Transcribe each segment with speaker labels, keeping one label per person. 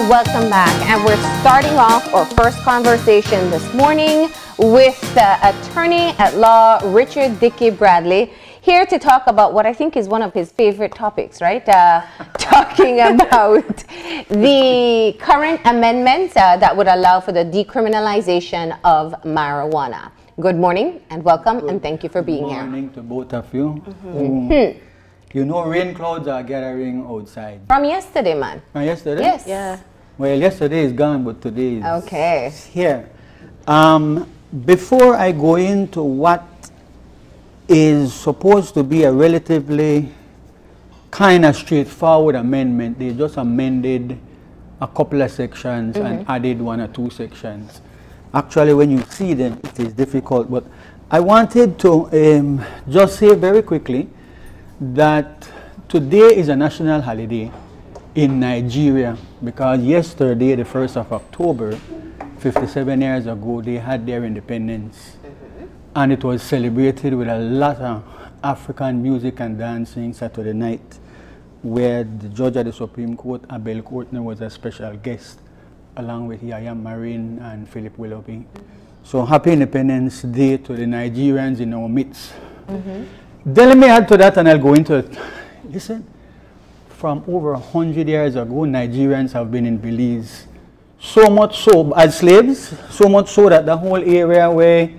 Speaker 1: Welcome back, and we're starting off our first conversation this morning with the attorney at law Richard Dickie Bradley, here to talk about what I think is one of his favorite topics, right? Talking about the current amendments that would allow for the decriminalization of marijuana. Good morning and welcome, and thank you for being here.
Speaker 2: Good morning to both of you. You know, rain clouds are gathering outside.
Speaker 1: From yesterday, man.
Speaker 2: From yesterday?
Speaker 1: Yes.
Speaker 3: Yeah.
Speaker 2: Well, yesterday is gone, but today is
Speaker 1: okay.
Speaker 2: Here. Before I go into what is supposed to be a relatively kind of straightforward amendment, they just amended a couple of sections and added 1 or 2 sections. Actually, when you see them, it is difficult. But I wanted to just say very quickly that today is a national holiday in Nigeria, because yesterday, the 1st of October, 57 years ago, they had their independence. And it was celebrated with a lot of African music and dancing Saturday night, where the judge of the Supreme Court, Abel Courtney, was a special guest, along with Yaya Marin and Philip Willoughby. So happy Independence Day to the Nigerians in our midst. Then let me add to that, and I'll go into it. Listen, from over 100 years ago, Nigerians have been in Belize. So much so, as slaves, so much so that the whole area where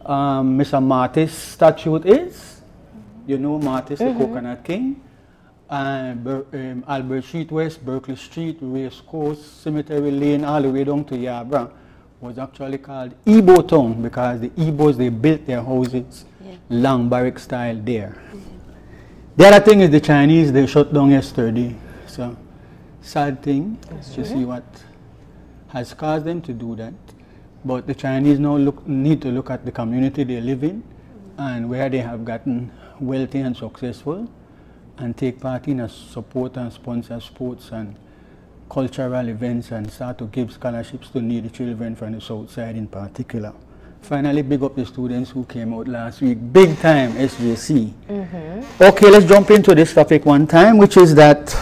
Speaker 2: Mr. Martis' statue is, you know Martis, the Coconut King, Albert Street West, Berkeley Street, Race Course, Cemetery Lane, all the way down to Yabra, was actually called Igbo Town, because the Igbos, they built their houses long barrack style there. The other thing is the Chinese, they shut down yesterday. So, sad thing to see what has caused them to do that. But the Chinese now need to look at the community they live in and where they have gotten wealthy and successful, and take part in a support and sponsor sports and cultural events, and start to give scholarships to needy children from the south side in particular. Finally, big up the students who came out last week. Big time, SJC. Okay, let's jump into this topic one time, which is that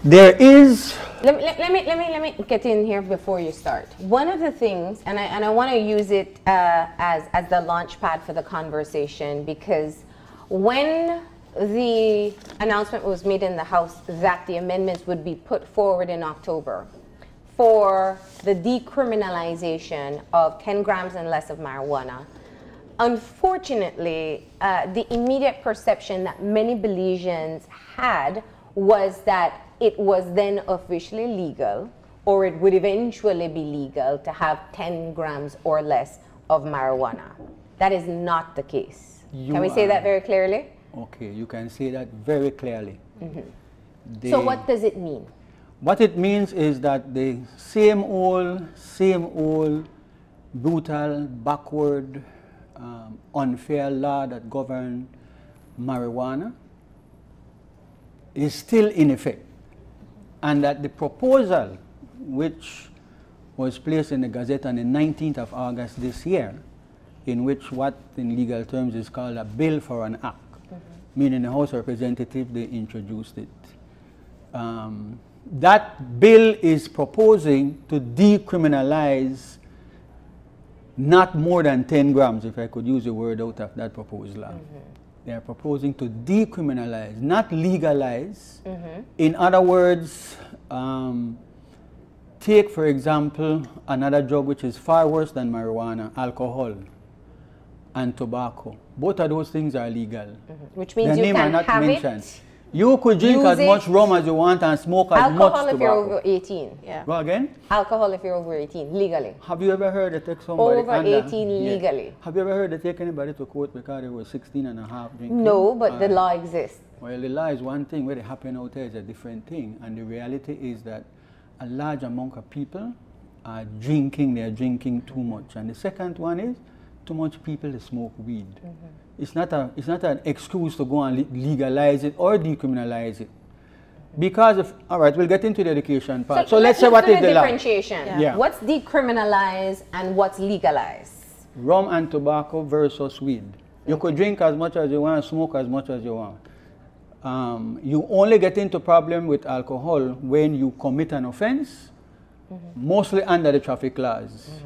Speaker 2: there is...
Speaker 1: Let me get in here before you start. One of the things, and I want to use it as the launch pad for the conversation, because when the announcement was made in the House that the amendments would be put forward in October for the decriminalization of 10 grams and less of marijuana, unfortunately, the immediate perception that many Belizeans had was that it was then officially legal, or it would eventually be legal to have 10 grams or less of marijuana. That is not the case. Can we say that very clearly?
Speaker 2: Okay, you can say that very clearly.
Speaker 1: So what does it mean?
Speaker 2: What it means is that the same old, brutal, backward, unfair law that governed marijuana is still in effect. And that the proposal, which was placed in the Gazette on the 19th of August this year, in which what in legal terms is called a bill for an act, meaning the House of Representatives, they introduced it. That bill is proposing to decriminalize not more than 10 grams, if I could use a word out of that proposed law. They are proposing to decriminalize, not legalize. In other words, take, for example, another drug which is far worse than marijuana, alcohol and tobacco. Both of those things are legal.
Speaker 1: Which means you can have it.
Speaker 2: You could drink as much rum as you want and smoke as much tobacco.
Speaker 1: Alcohol if you're over 18.
Speaker 2: Go again?
Speaker 1: Alcohol if you're over 18, legally.
Speaker 2: Have you ever heard they take somebody
Speaker 1: over 18 legally?
Speaker 2: Have you ever heard they take anybody to court because they were 16 and a half drinking?
Speaker 1: No, but the law exists.
Speaker 2: Well, the law is one thing, where it happen out there is a different thing. And the reality is that a large amount of people are drinking, they are drinking too much. And the second one is, too much people that smoke weed. It's not an excuse to go and legalize it or decriminalize it. Because of, all right, we'll get into the education part. So let's say what is the law.
Speaker 1: Differentiation. What's decriminalized and what's legalized?
Speaker 2: Rum and tobacco versus weed. You could drink as much as you want, smoke as much as you want. You only get into problem with alcohol when you commit an offense, mostly under the traffic laws.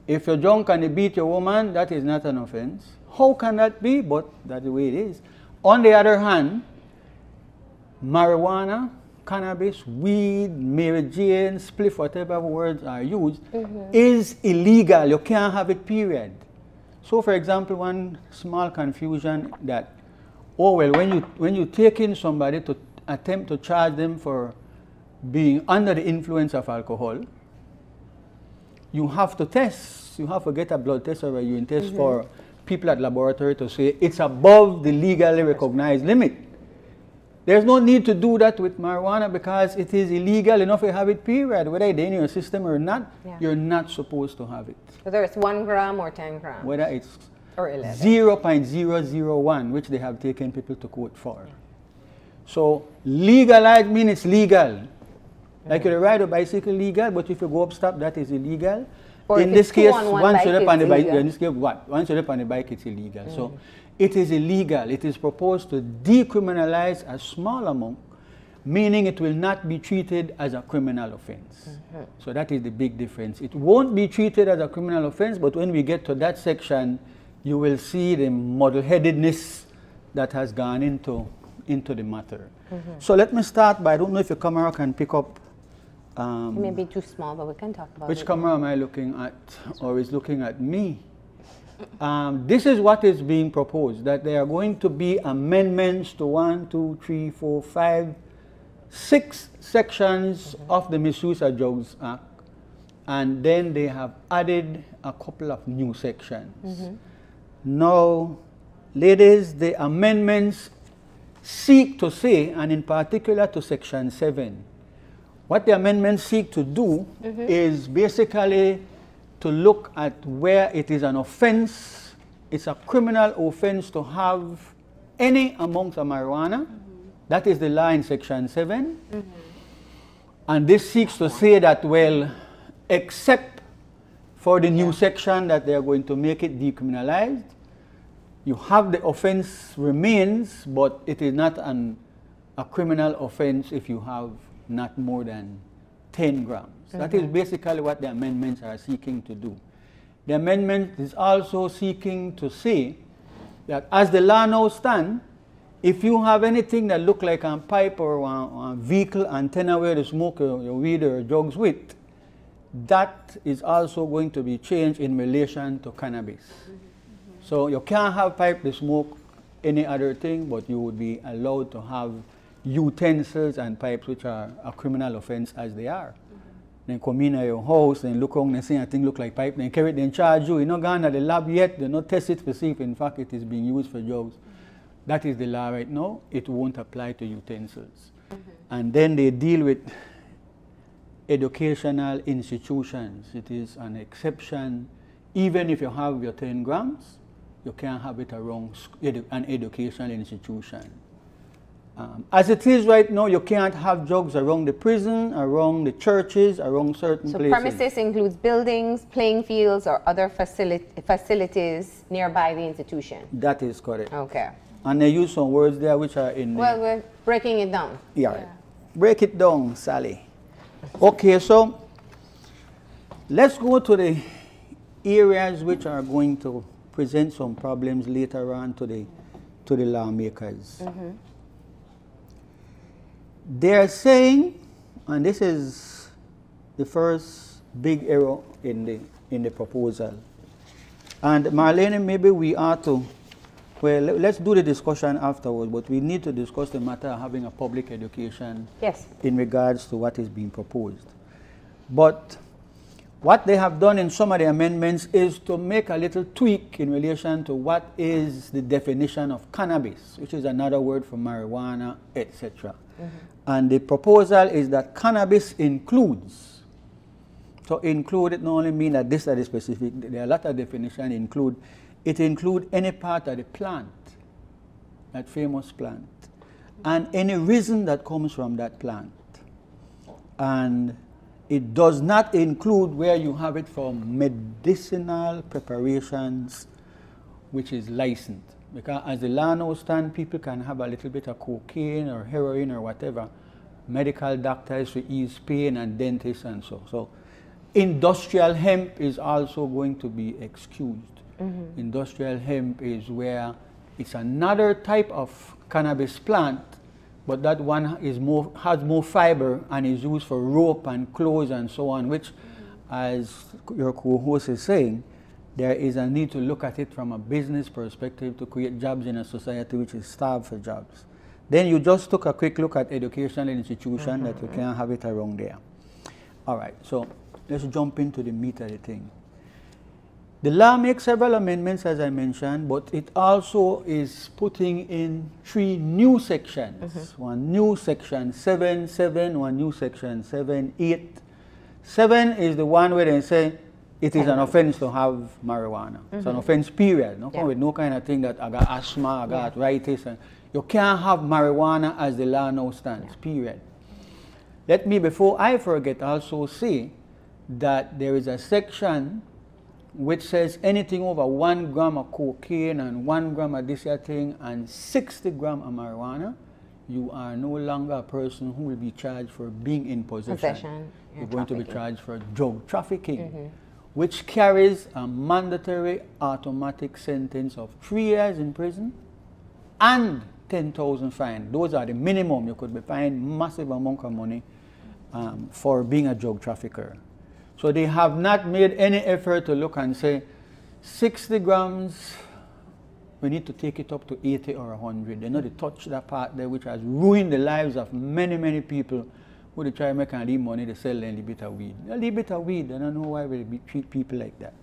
Speaker 2: If you're drunk and you beat your woman, that is not an offense. How can that be? But that's the way it is. On the other hand, marijuana, cannabis, weed, Mary Jane, spliff, whatever words are used, is illegal. You can't have it, period. So, for example, one small confusion that, oh, well, when you take in somebody to attempt to charge them for being under the influence of alcohol, you have to test. You have to get a blood test or a urine test for people at laboratory to say it's above the legally recognized limit. There's no need to do that with marijuana because it is illegal enough to have it, period. Whether it's in your system or not, you're not supposed to have it.
Speaker 1: Whether it's 1 gram or 10 grams.
Speaker 2: Whether it's
Speaker 1: or 11.
Speaker 2: 0.001, which they have taken people to court for. So legalized means it's legal. Like you ride a bicycle legal, but if you go up stop, that is illegal.
Speaker 1: Or
Speaker 2: in this case, once you're up on the bike,
Speaker 1: illegal.
Speaker 2: in this case, what? Once you're up on the bike, it's illegal. So it is illegal. It is proposed to decriminalize a small amount, meaning it will not be treated as a criminal offense. So that is the big difference. It won't be treated as a criminal offense, but when we get to that section, you will see the muddle-headedness that has gone into the matter. So let me start by, I don't know if your camera can pick up.
Speaker 1: It may be too small, but we can talk about it.
Speaker 2: Which camera am I looking at, or is looking at me? This is what is being proposed, that there are going to be amendments to 1, 2, 3, 4, 5, 6 sections of the Misuse of Drugs Act, and then they have added a couple of new sections. Now, ladies, the amendments seek to say, and in particular to Section 7, what the amendments seek to do is basically to look at where it is an offense, it's a criminal offense to have any amount of marijuana. That is the law in Section 7. And this seeks to say that, well, except for the new section that they are going to make it decriminalized, you have the offense remains, but it is not a criminal offense if you have not more than 10 grams. That is basically what the amendments are seeking to do. The amendment is also seeking to say that as the law now stands, if you have anything that looks like a pipe or a vehicle antenna where you smoke your weed or drugs with, that is also going to be changed in relation to cannabis. So you can't have pipe to smoke any other thing, but you would be allowed to have utensils and pipes, which are a criminal offense as they are. Then come in at your house and look around and see a thing look like pipe, then carry it, then charge you. You're not gone to the lab yet, they not test it to see if in fact it is being used for drugs. That is the law right now. It won't apply to utensils. And then they deal with educational institutions. It is an exception. Even if you have your 10 grams, you can't have it around an educational institution. As it is right now, you can't have drugs around the prison, around the churches, around certain places.
Speaker 1: So premises includes buildings, playing fields, or other facilities nearby the institution.
Speaker 2: That is correct.
Speaker 1: Okay.
Speaker 2: And they use some words there which are in
Speaker 1: Well, we're breaking it down.
Speaker 2: Yeah. Break it down, Sally. Okay, so let's go to the areas which are going to present some problems later on to the lawmakers. They're saying, and this is the first big error in the proposal. And Marlene, maybe we ought to, well, let's do the discussion afterwards, but we need to discuss the matter of having a public education in regards to what is being proposed. But what they have done in some of the amendments is to make a little tweak in relation to what is the definition of cannabis, which is another word for marijuana, etc. And the proposal is that cannabis includes. So include, it not only mean that this is specific, there are a lot of definitions include. It includes any part of the plant, that famous plant, and any resin that comes from that plant. And it does not include where you have it from medicinal preparations, which is licensed. Because as the law now stands, people can have a little bit of cocaine or heroin or whatever. Medical doctors to ease pain and dentists and so. So industrial hemp is also going to be excused. Industrial hemp is where it's another type of cannabis plant, but that one is has more fiber and is used for rope and clothes and so on, which, as your co-host is saying, there is a need to look at it from a business perspective to create jobs in a society which is starved for jobs. Then you just took a quick look at educational institution that you can't have it around there. All right, so let's jump into the meat of the thing. The law makes several amendments, as I mentioned, but it also is putting in 3 new sections. One new section 7(7), one new section 7(8). 7 is the one where they say it is an offense to have marijuana. It's an offense, period. No, with no kind of thing that I got asthma, I got arthritis. And you can't have marijuana as the law now stands, period. Let me, before I forget, also say that there is a section which says anything over 1 gram of cocaine and 1 gram of this thing and 60 grams of marijuana, you are no longer a person who will be charged for being in possession. You're going to be charged for drug trafficking, which carries a mandatory automatic sentence of 3 years in prison and 10,000 fine. Those are the minimum. You could be fined massive amount of money for being a drug trafficker. So they have not made any effort to look and say 60 grams, we need to take it up to 80 or 100. They know they touch that part there, which has ruined the lives of many, many people who they try to make a little money, they sell a little bit of weed. A little bit of weed, I don't know why we treat people like that.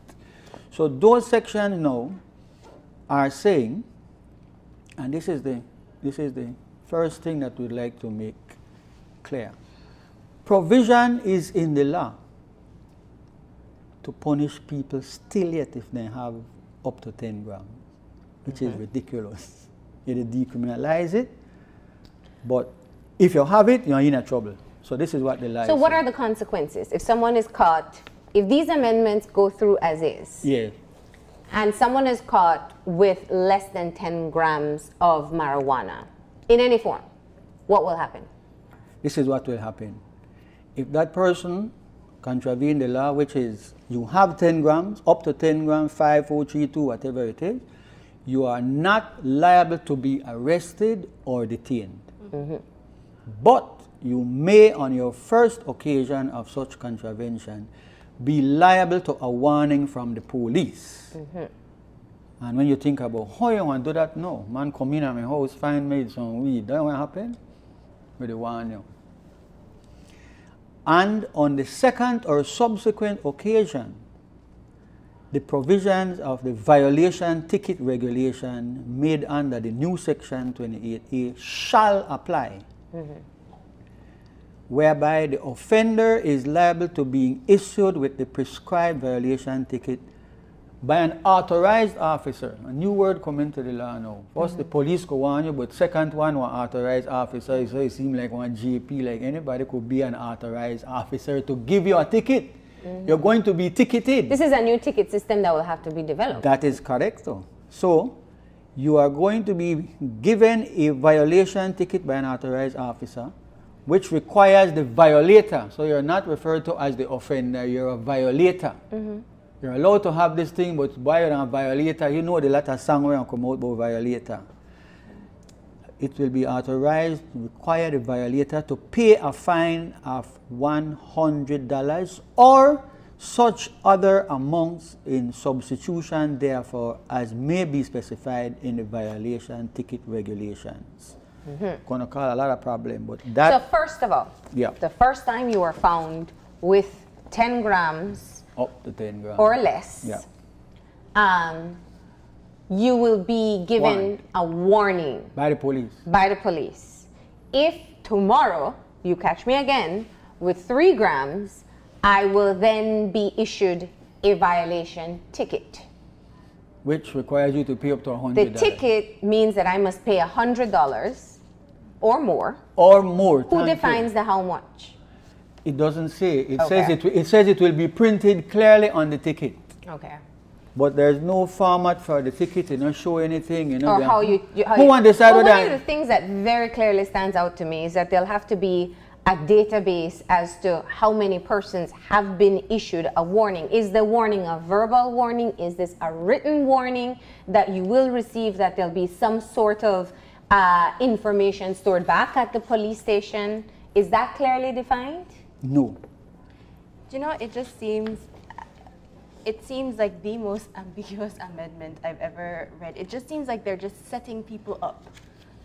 Speaker 2: So those sections now are saying, and this is the first thing that we'd like to make clear. Provision is in the law to punish people still yet if they have up to 10 grams, which is ridiculous. You decriminalize it, but if you have it, you're in trouble. So this is what the law is.
Speaker 1: So what are the consequences if someone is caught, if these amendments go through as is?
Speaker 2: Yeah.
Speaker 1: And someone is caught with less than 10 grams of marijuana in any form, what will happen?
Speaker 2: This is what will happen. If that person contravene the law, which is you have 10 grams, up to 10 grams, 5, 4, 3, 2, whatever it is, you are not liable to be arrested or detained. But you may, on your first occasion of such contravention, be liable to a warning from the police. And when you think about how you want to do that, no. Man come in at my house, find me some weed. That won't happen. But they warn you. And on the second or subsequent occasion, the provisions of the violation ticket regulation made under the new section 28A shall apply, whereby the offender is liable to be issued with the prescribed violation ticket by an authorized officer. A new word come into the law now. First the police go on you, but second one authorized officer. So it seems like one GP, like anybody could be an authorized officer to give you a ticket. You're going to be ticketed.
Speaker 1: This is a new ticket system that will have to be developed.
Speaker 2: That is correct though. So you are going to be given a violation ticket by an authorized officer, which requires the violator. So you're not referred to as the offender, you're a violator. You're allowed to have this thing, but why you're a violator, you know the latter song where I come out about violator. It will be authorized to require the violator to pay a fine of $100 or such other amounts in substitution, therefore, as may be specified in the violation ticket regulations. Gonna cause a lot of problem, but that.
Speaker 1: So first of all, the first time you are found with 10 grams
Speaker 2: up to 10 grams
Speaker 1: or less, you will be given a warning
Speaker 2: by the police.
Speaker 1: By the police. If tomorrow you catch me again with 3 grams, I will then be issued a violation ticket.
Speaker 2: Which requires you to pay up to $100.
Speaker 1: The ticket means that I must pay $100 or more.
Speaker 2: Or more.
Speaker 1: Who defines the how much?
Speaker 2: It doesn't say. It says it will be printed clearly on the ticket.
Speaker 1: Okay.
Speaker 2: But there's no format for the ticket, you know, show anything, you know.
Speaker 1: Or how you
Speaker 2: who want to decide
Speaker 1: well,
Speaker 2: whether...
Speaker 1: one of the things that very clearly stands out to me is that there'll have to be a database as to how many persons have been issued a warning. Is the warning a verbal warning? Is this a written warning that you will receive, that there'll be some sort of information stored back at the police station? Is that clearly defined?
Speaker 2: No.
Speaker 3: You know, it just seems, it seems like the most ambiguous amendment I've ever read. It just seems like they're just setting people up.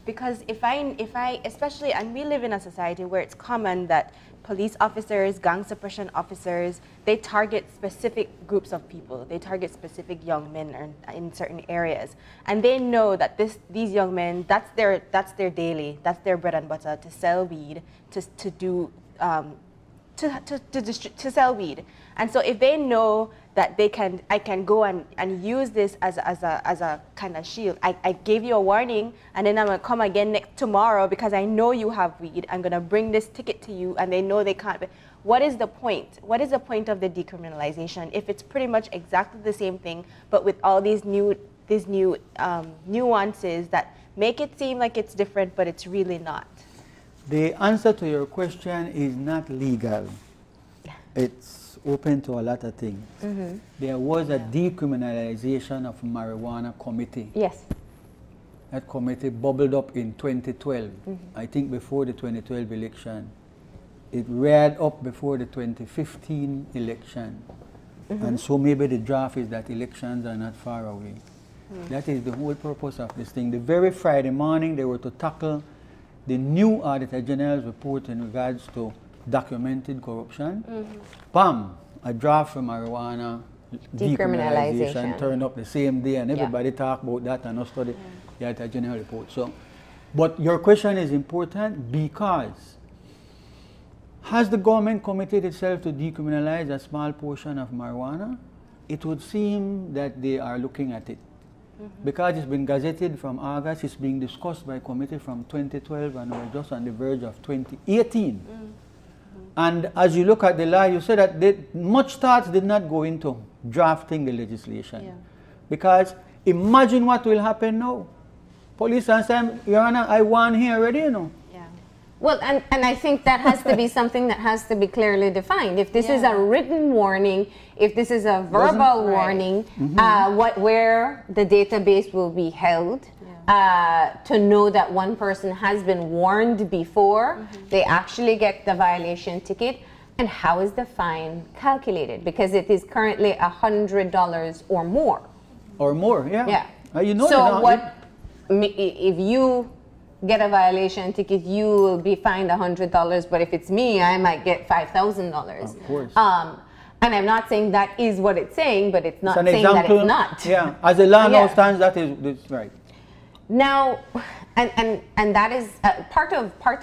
Speaker 3: Because if I, especially, and we live in a society where it's common that police officers, gang suppression officers, they target specific groups of people. They target specific young men in certain areas. And they know that these young men, that's their daily, that's their bread and butter, to sell weed, to sell weed. And so if they know that I can go and use this as a kind of shield. I gave you a warning, and then I'm gonna come again tomorrow because I know you have weed. I'm gonna bring this ticket to you, and they know they can't. What is the point? What is the point of the decriminalization if it's pretty much exactly the same thing, but with all these new nuances that make it seem like it's different, but it's really not?
Speaker 2: The answer to your question is not legal. It's open to a lot of things. Mm-hmm. There was a decriminalization of marijuana committee.
Speaker 1: Yes.
Speaker 2: That committee bubbled up in 2012, I think before the 2012 election. It reared up before the 2015 election. And so maybe the draft is that elections are not far away. That is the whole purpose of this thing. The very Friday morning they were to tackle the new Auditor General's report in regards to documented corruption. Bam! A draft for marijuana decriminalization turned up the same day, and everybody talked about that and us study the Auditor General report. So, but your question is important because has the government committed itself to decriminalize a small portion of marijuana? It would seem that they are looking at it. Because it's been gazetted from August, it's being discussed by committee from 2012, and we're just on the verge of 2018. And as you look at the law, you say that much thought did not go into drafting the legislation. Because imagine what will happen now. Police and say, Your Honor, I won here already, you know.
Speaker 1: Well, and I think that has to be something that has to be clearly defined. If this is a written warning, if this is a verbal warning, where the database will be held, to know that one person has been warned before they actually get the violation ticket, and how is the fine calculated? Because it is currently $100 or more.
Speaker 2: Or more, yeah. You know,
Speaker 1: so what, if you get a violation ticket, you will be fined $100, but if it's me, I might get $5,000.
Speaker 2: Of course.
Speaker 1: And I'm not saying that is what it's saying, but it's not saying that it's not.
Speaker 2: Yeah, as the law now stands, that is right.
Speaker 1: Now, and that is part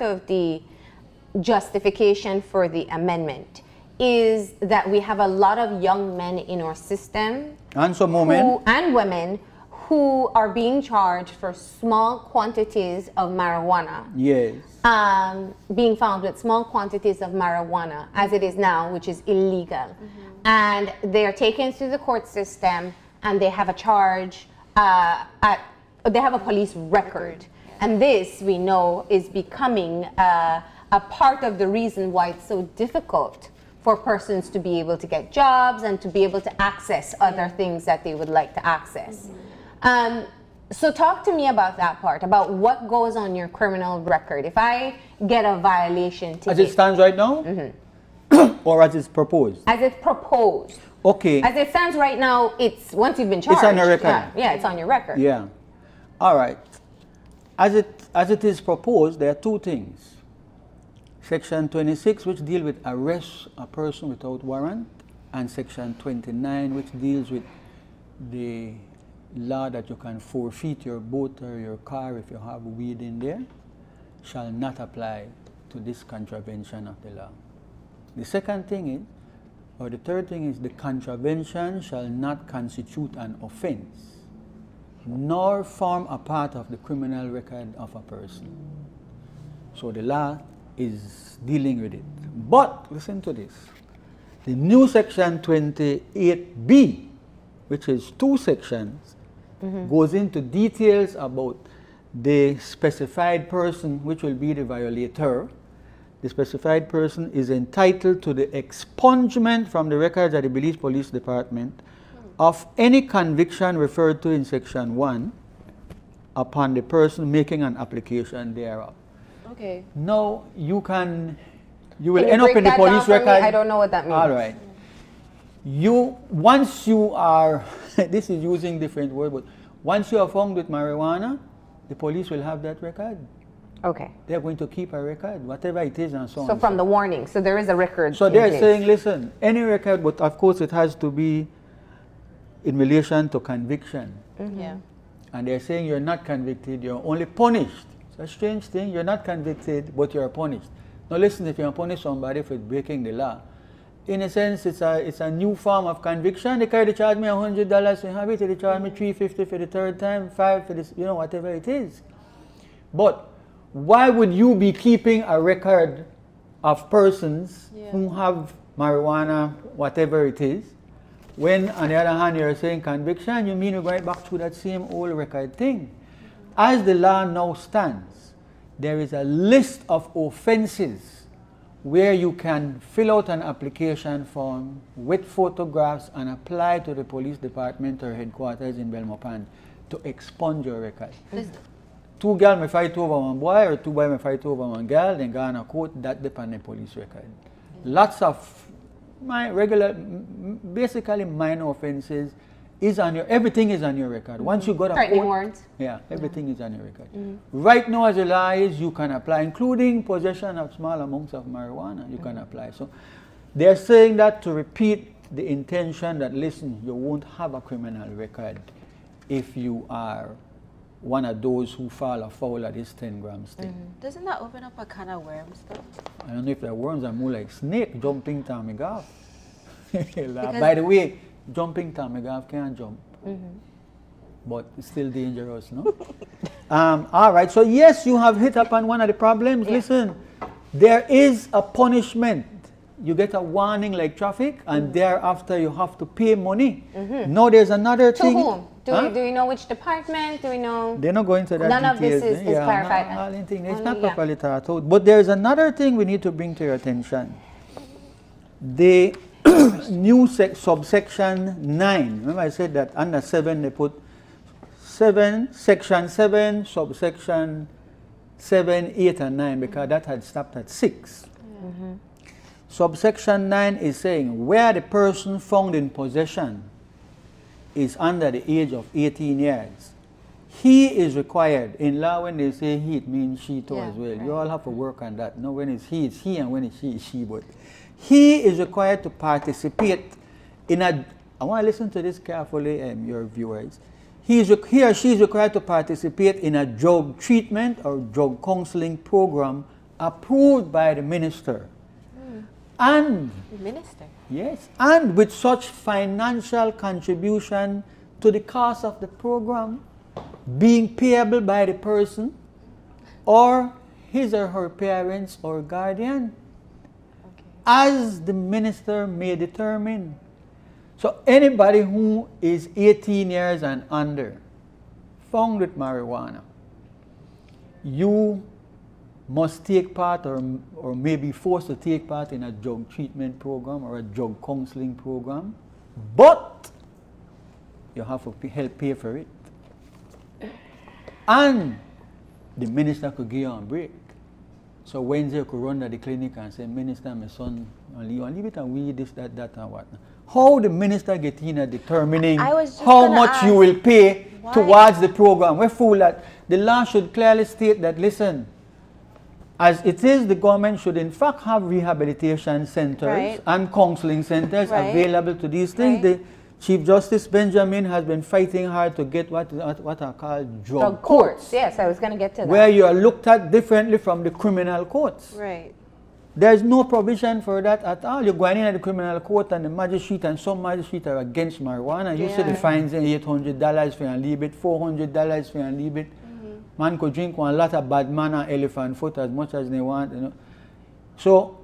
Speaker 1: of the justification for the amendment is that we have a lot of young men in our system
Speaker 2: and some women
Speaker 1: and women who are being charged for small quantities of marijuana.
Speaker 2: Yes.
Speaker 1: Being found with small quantities of marijuana as it is now, which is illegal. And they are taken through the court system, and they have a charge, they have a police record. And this, we know, is becoming a part of the reason why it's so difficult for persons to be able to get jobs and to be able to access other things that they would like to access. So talk to me about that part, about what goes on your criminal record. If I get a violation ticket.
Speaker 2: As it stands right now? Or as it's proposed?
Speaker 1: As it's proposed.
Speaker 2: Okay.
Speaker 1: As it stands right now, it's once you've been charged.
Speaker 2: It's on your record.
Speaker 1: Yeah, it's on your record.
Speaker 2: Yeah. All right. As it is proposed, there are two things. Section 26, which deals with arrest a person without warrant, and Section 29, which deals with the law that you can forfeit your boat or your car if you have weed in there, shall not apply to this contravention of the law. The second thing is, or the third thing is, the contravention shall not constitute an offense, nor form a part of the criminal record of a person. So the law is dealing with it. But listen to this. The new Section 28B which is 2 sections, goes into details about the specified person, which will be the violator. The specified person is entitled to the expungement from the records of the Belize Police Department of any conviction referred to in Section 1 upon the person making an application thereof.
Speaker 3: Okay.
Speaker 2: Now, you will
Speaker 1: Can
Speaker 2: end up
Speaker 1: break
Speaker 2: in the
Speaker 1: that
Speaker 2: police
Speaker 1: down for me?
Speaker 2: record.
Speaker 1: I don't know what that means.
Speaker 2: All right. Once you are, this is using different words, but once you are found with marijuana, the police will have that record.
Speaker 1: Okay.
Speaker 2: They're going to keep a record, whatever it is, and so on.
Speaker 1: So from the warning, so there is a record.
Speaker 2: So
Speaker 1: in
Speaker 2: they're
Speaker 1: place.
Speaker 2: saying, listen, any record, but of course it has to be in relation to conviction.
Speaker 3: Yeah.
Speaker 2: And they're saying you're not convicted, you're only punished. It's a strange thing, you're not convicted, but you're punished. Now listen, if you punish somebody for breaking the law, in a sense, it's a new form of conviction. They carry to charge me $100 for have it, they charge me $350 for the third time, $5 for this, whatever it is. But why would you be keeping a record of persons who have marijuana, whatever it is, when on the other hand you're saying conviction, you mean you're going back to that same old record thing. As the law now stands, there is a list of offenses where you can fill out an application form with photographs and apply to the police department or headquarters in Belmopan to expunge your record. 2 girls may fight over one boy or 2 boys may fight over one girl, then go on a court, that depends on the police record. Lots of basically minor offenses is on your, everything is on your record. Once you go to
Speaker 1: Threatening
Speaker 2: court,
Speaker 1: warrants.
Speaker 2: yeah, everything is on your record. Right now, as the law is, you can apply, including possession of small amounts of marijuana, you can apply. So they're saying that to repeat the intention that, listen, you won't have a criminal record if you are one of those who fall afoul of this 10 grams thing.
Speaker 3: Doesn't that open up a can of worms though?
Speaker 2: I don't know if the worms are more like snake jumping Tommy Golf. By the way, jumping Tommy Golf can't jump. But it's still dangerous, no? All right, so yes, you have hit upon one of the problems. Listen, there is a punishment. You get a warning like traffic, and thereafter you have to pay money. No, there's another thing.
Speaker 1: To whom? Do we know which department? Do we know?
Speaker 2: They're not going to that
Speaker 1: None
Speaker 2: details.
Speaker 1: of this is clarified.
Speaker 2: It's not properly thought out. But there's another thing we need to bring to your attention. The new subsection 9. Remember I said that under 7 they put 7, section 7, subsection 7, 8 and 9 because that had stopped at 6. Subsection 9 is saying where the person found in possession is under the age of 18 years, he is required, in law when they say he, it means she too as well. You all have to work on that. No, when it's he, and when it's she, it's she. But he is required to participate in a, I want to listen to this carefully, your viewers. He or she is required to participate in a drug treatment or drug counseling program approved by the minister. And
Speaker 3: Minister.
Speaker 2: yes, and with such financial contribution to the cost of the program being payable by the person or his or her parents or guardian, as the minister may determine. So anybody who is 18 years and under, found with marijuana, you must take part or may be forced to take part in a drug treatment program or a drug counseling program, but you have to help pay for it. And the minister could give you a break. So Wednesday you could run to the clinic and say, Minister, my son, leave it and weed, this, that, and what. How the minister get in at determining how much you will pay towards the program? We're fool that the law should clearly state that, listen, as it is, the government should in fact have rehabilitation centers and counseling centers available to these things. The Chief Justice Benjamin has been fighting hard to get what are called drug courts.
Speaker 1: Yes, I was going to get to that.
Speaker 2: Where you are looked at differently from the criminal courts.
Speaker 3: Right.
Speaker 2: There's no provision for that at all. You're going in at the criminal court and the magistrate and some magistrates are against marijuana. You see the fines in $800 for and leave it, $400 for and leave it. Man could drink one lot of bad man and elephant foot as much as they want. So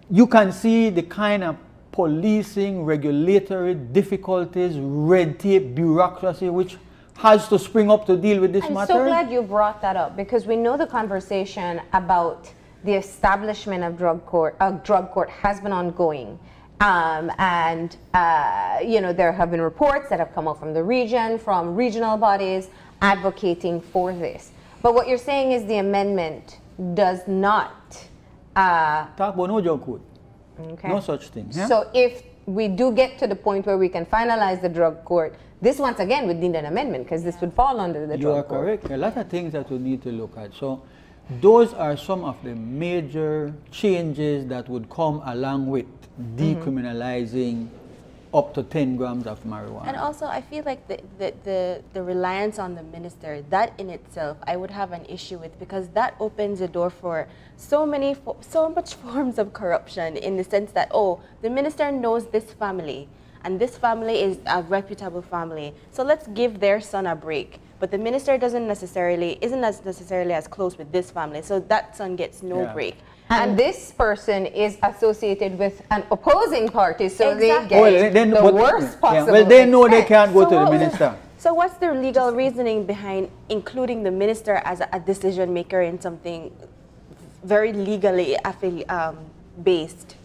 Speaker 2: you can see the kind of policing, regulatory difficulties, red tape, bureaucracy, which has to spring up to deal with this matter?
Speaker 1: I'm so glad you brought that up, because we know the conversation about the establishment of drug court has been ongoing. You know, there have been reports that have come out from the region, from regional bodies advocating for this. But what you're saying is the amendment does not
Speaker 2: talk about no drug court.
Speaker 1: Okay.
Speaker 2: No such thing. Yeah?
Speaker 1: So if we do get to the point where we can finalize the drug court, this once again would need an amendment, because this would fall under the drug court.
Speaker 2: You are correct. A lot of things that we need to look at. So those are some of the major changes that would come along with decriminalizing up to 10 grams of marijuana.
Speaker 3: And also, I feel like the reliance on the minister, that in itself, I would have an issue with, because that opens the door for so much forms of corruption, in the sense that, oh, the minister knows this family, and this family is a reputable family, so let's give their son a break. But the minister isn't necessarily as close with this family, so that son gets no break.
Speaker 1: And this person is associated with an opposing party, so they get
Speaker 2: the
Speaker 1: worst possible.
Speaker 2: Well, they know they can't go to the minister.
Speaker 3: So what's the legal reasoning behind including the minister as a decision maker in something very legally based?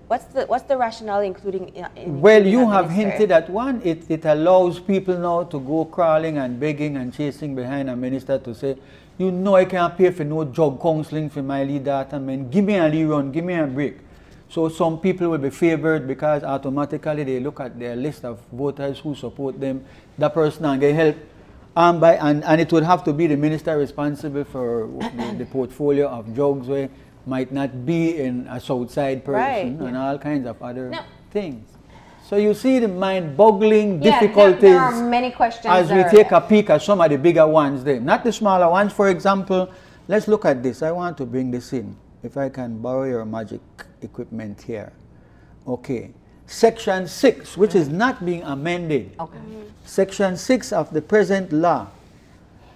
Speaker 3: What's the rationale including?
Speaker 2: Well, you have hinted at one. It allows people now to go crawling and begging and chasing behind a minister to say, you know, I can't pay for no drug counseling for my lead daughter, man. Give me a lead run, give me a break. So some people will be favored because automatically they look at their list of voters who support them. That person and get help. And it would have to be the minister responsible for the portfolio of drugs, where might not be in a Southside person, and all kinds of other things. So you see the mind-boggling difficulties
Speaker 1: there are many questions
Speaker 2: as we take a peek at some of the bigger ones there. Not the smaller ones. For example, let's look at this. I want to bring this in. If I can borrow your magic equipment here. Okay. Section 6, which is not being amended. Okay. Section 6 of the present law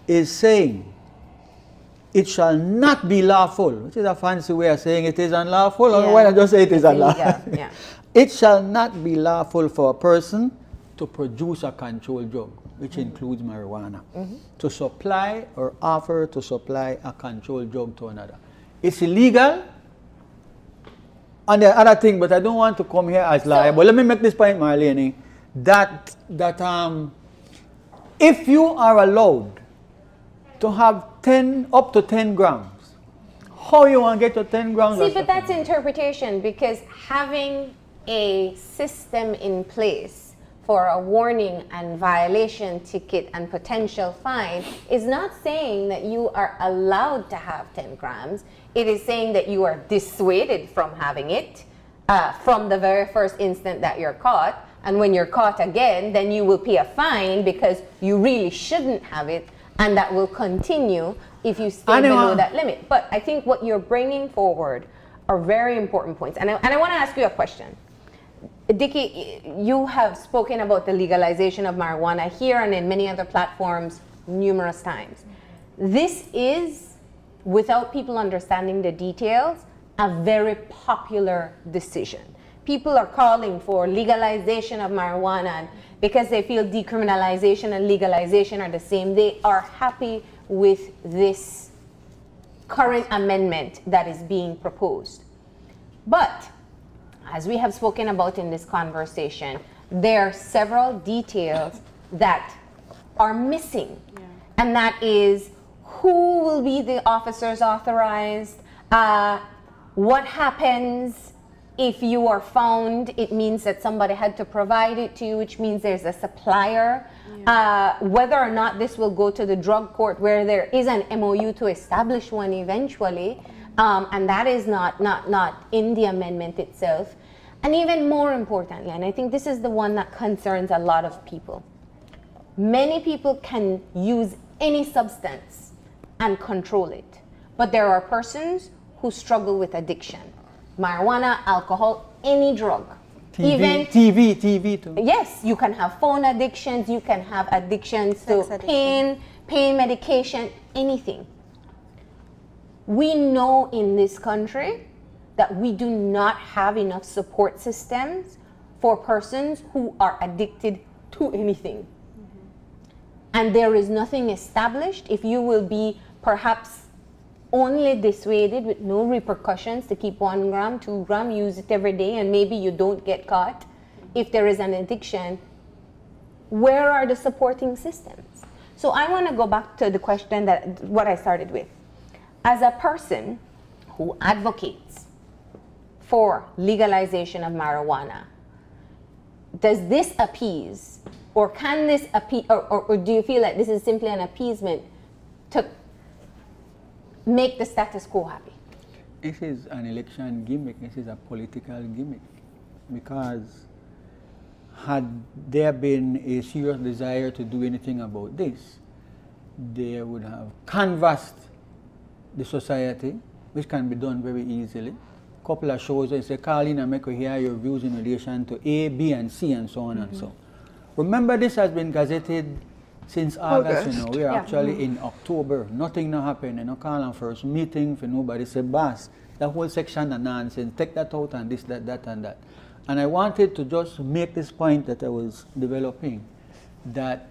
Speaker 2: is saying it shall not be lawful, which is a fancy way of saying it is unlawful, or why not just say it is unlawful? Yeah. It shall not be lawful for a person to produce a controlled drug, which includes marijuana, to supply or offer to supply a controlled drug to another. It's illegal. And the other thing, but I don't want to come here as liable. Let me make this point, Marlene, that if you are allowed to have up to 10 grams, how you want to get to 10 grams?
Speaker 1: See, but that's interpretation, because having a system in place for a warning and violation ticket and potential fine is not saying that you are allowed to have 10 grams. It is saying that you are dissuaded from having it from the very first instant that you're caught. And when you're caught again, then you will pay a fine because you really shouldn't have it. And that will continue if you stay below that limit. But I think what you're bringing forward are very important points. And I want to ask you a question. Dickie, you have spoken about the legalization of marijuana here and in many other platforms numerous times. This is, without people understanding the details, a very popular decision. People are calling for legalization of marijuana because they feel decriminalization and legalization are the same. They are happy with this current amendment that is being proposed. But as we have spoken about in this conversation, there are several details that are missing. And that is, who will be the officers authorized? What happens if you are found? It means that somebody had to provide it to you, which means there's a supplier. Whether or not this will go to the drug court, where there is an MOU to establish one eventually, and that is not in the amendment itself. And even more importantly, and I think this is the one that concerns a lot of people, many people can use any substance and control it. But there are persons who struggle with addiction. Marijuana, alcohol, any drug.
Speaker 2: TV too.
Speaker 1: Yes, you can have phone addictions, you can have addictions to pain medication, anything. We know in this country that we do not have enough support systems for persons who are addicted to anything. And there is nothing established. If you will be perhaps only dissuaded with no repercussions to keep 1 gram, 2 gram, use it every day, and maybe you don't get caught. If there is an addiction, where are the supporting systems? So I want to go back to the question that what I started with. As a person who advocates for legalization of marijuana, does this appease, or can this appease, or do you feel like this is simply an appeasement to make the status quo happy?
Speaker 2: This is an election gimmick. This is a political gimmick. Because had there been a serious desire to do anything about this, they would have canvassed the society, which can be done very easily. A couple of shows and say, call in and make you hear your views in relation to A, B, and C, and so on and so. Remember, this has been gazetted since August. You know, we are actually in October. Nothing no happen. You know, call on first meeting for nobody say, boss, that whole section of nonsense, take that out and this, that, and that. And I wanted to just make this point that I was developing, that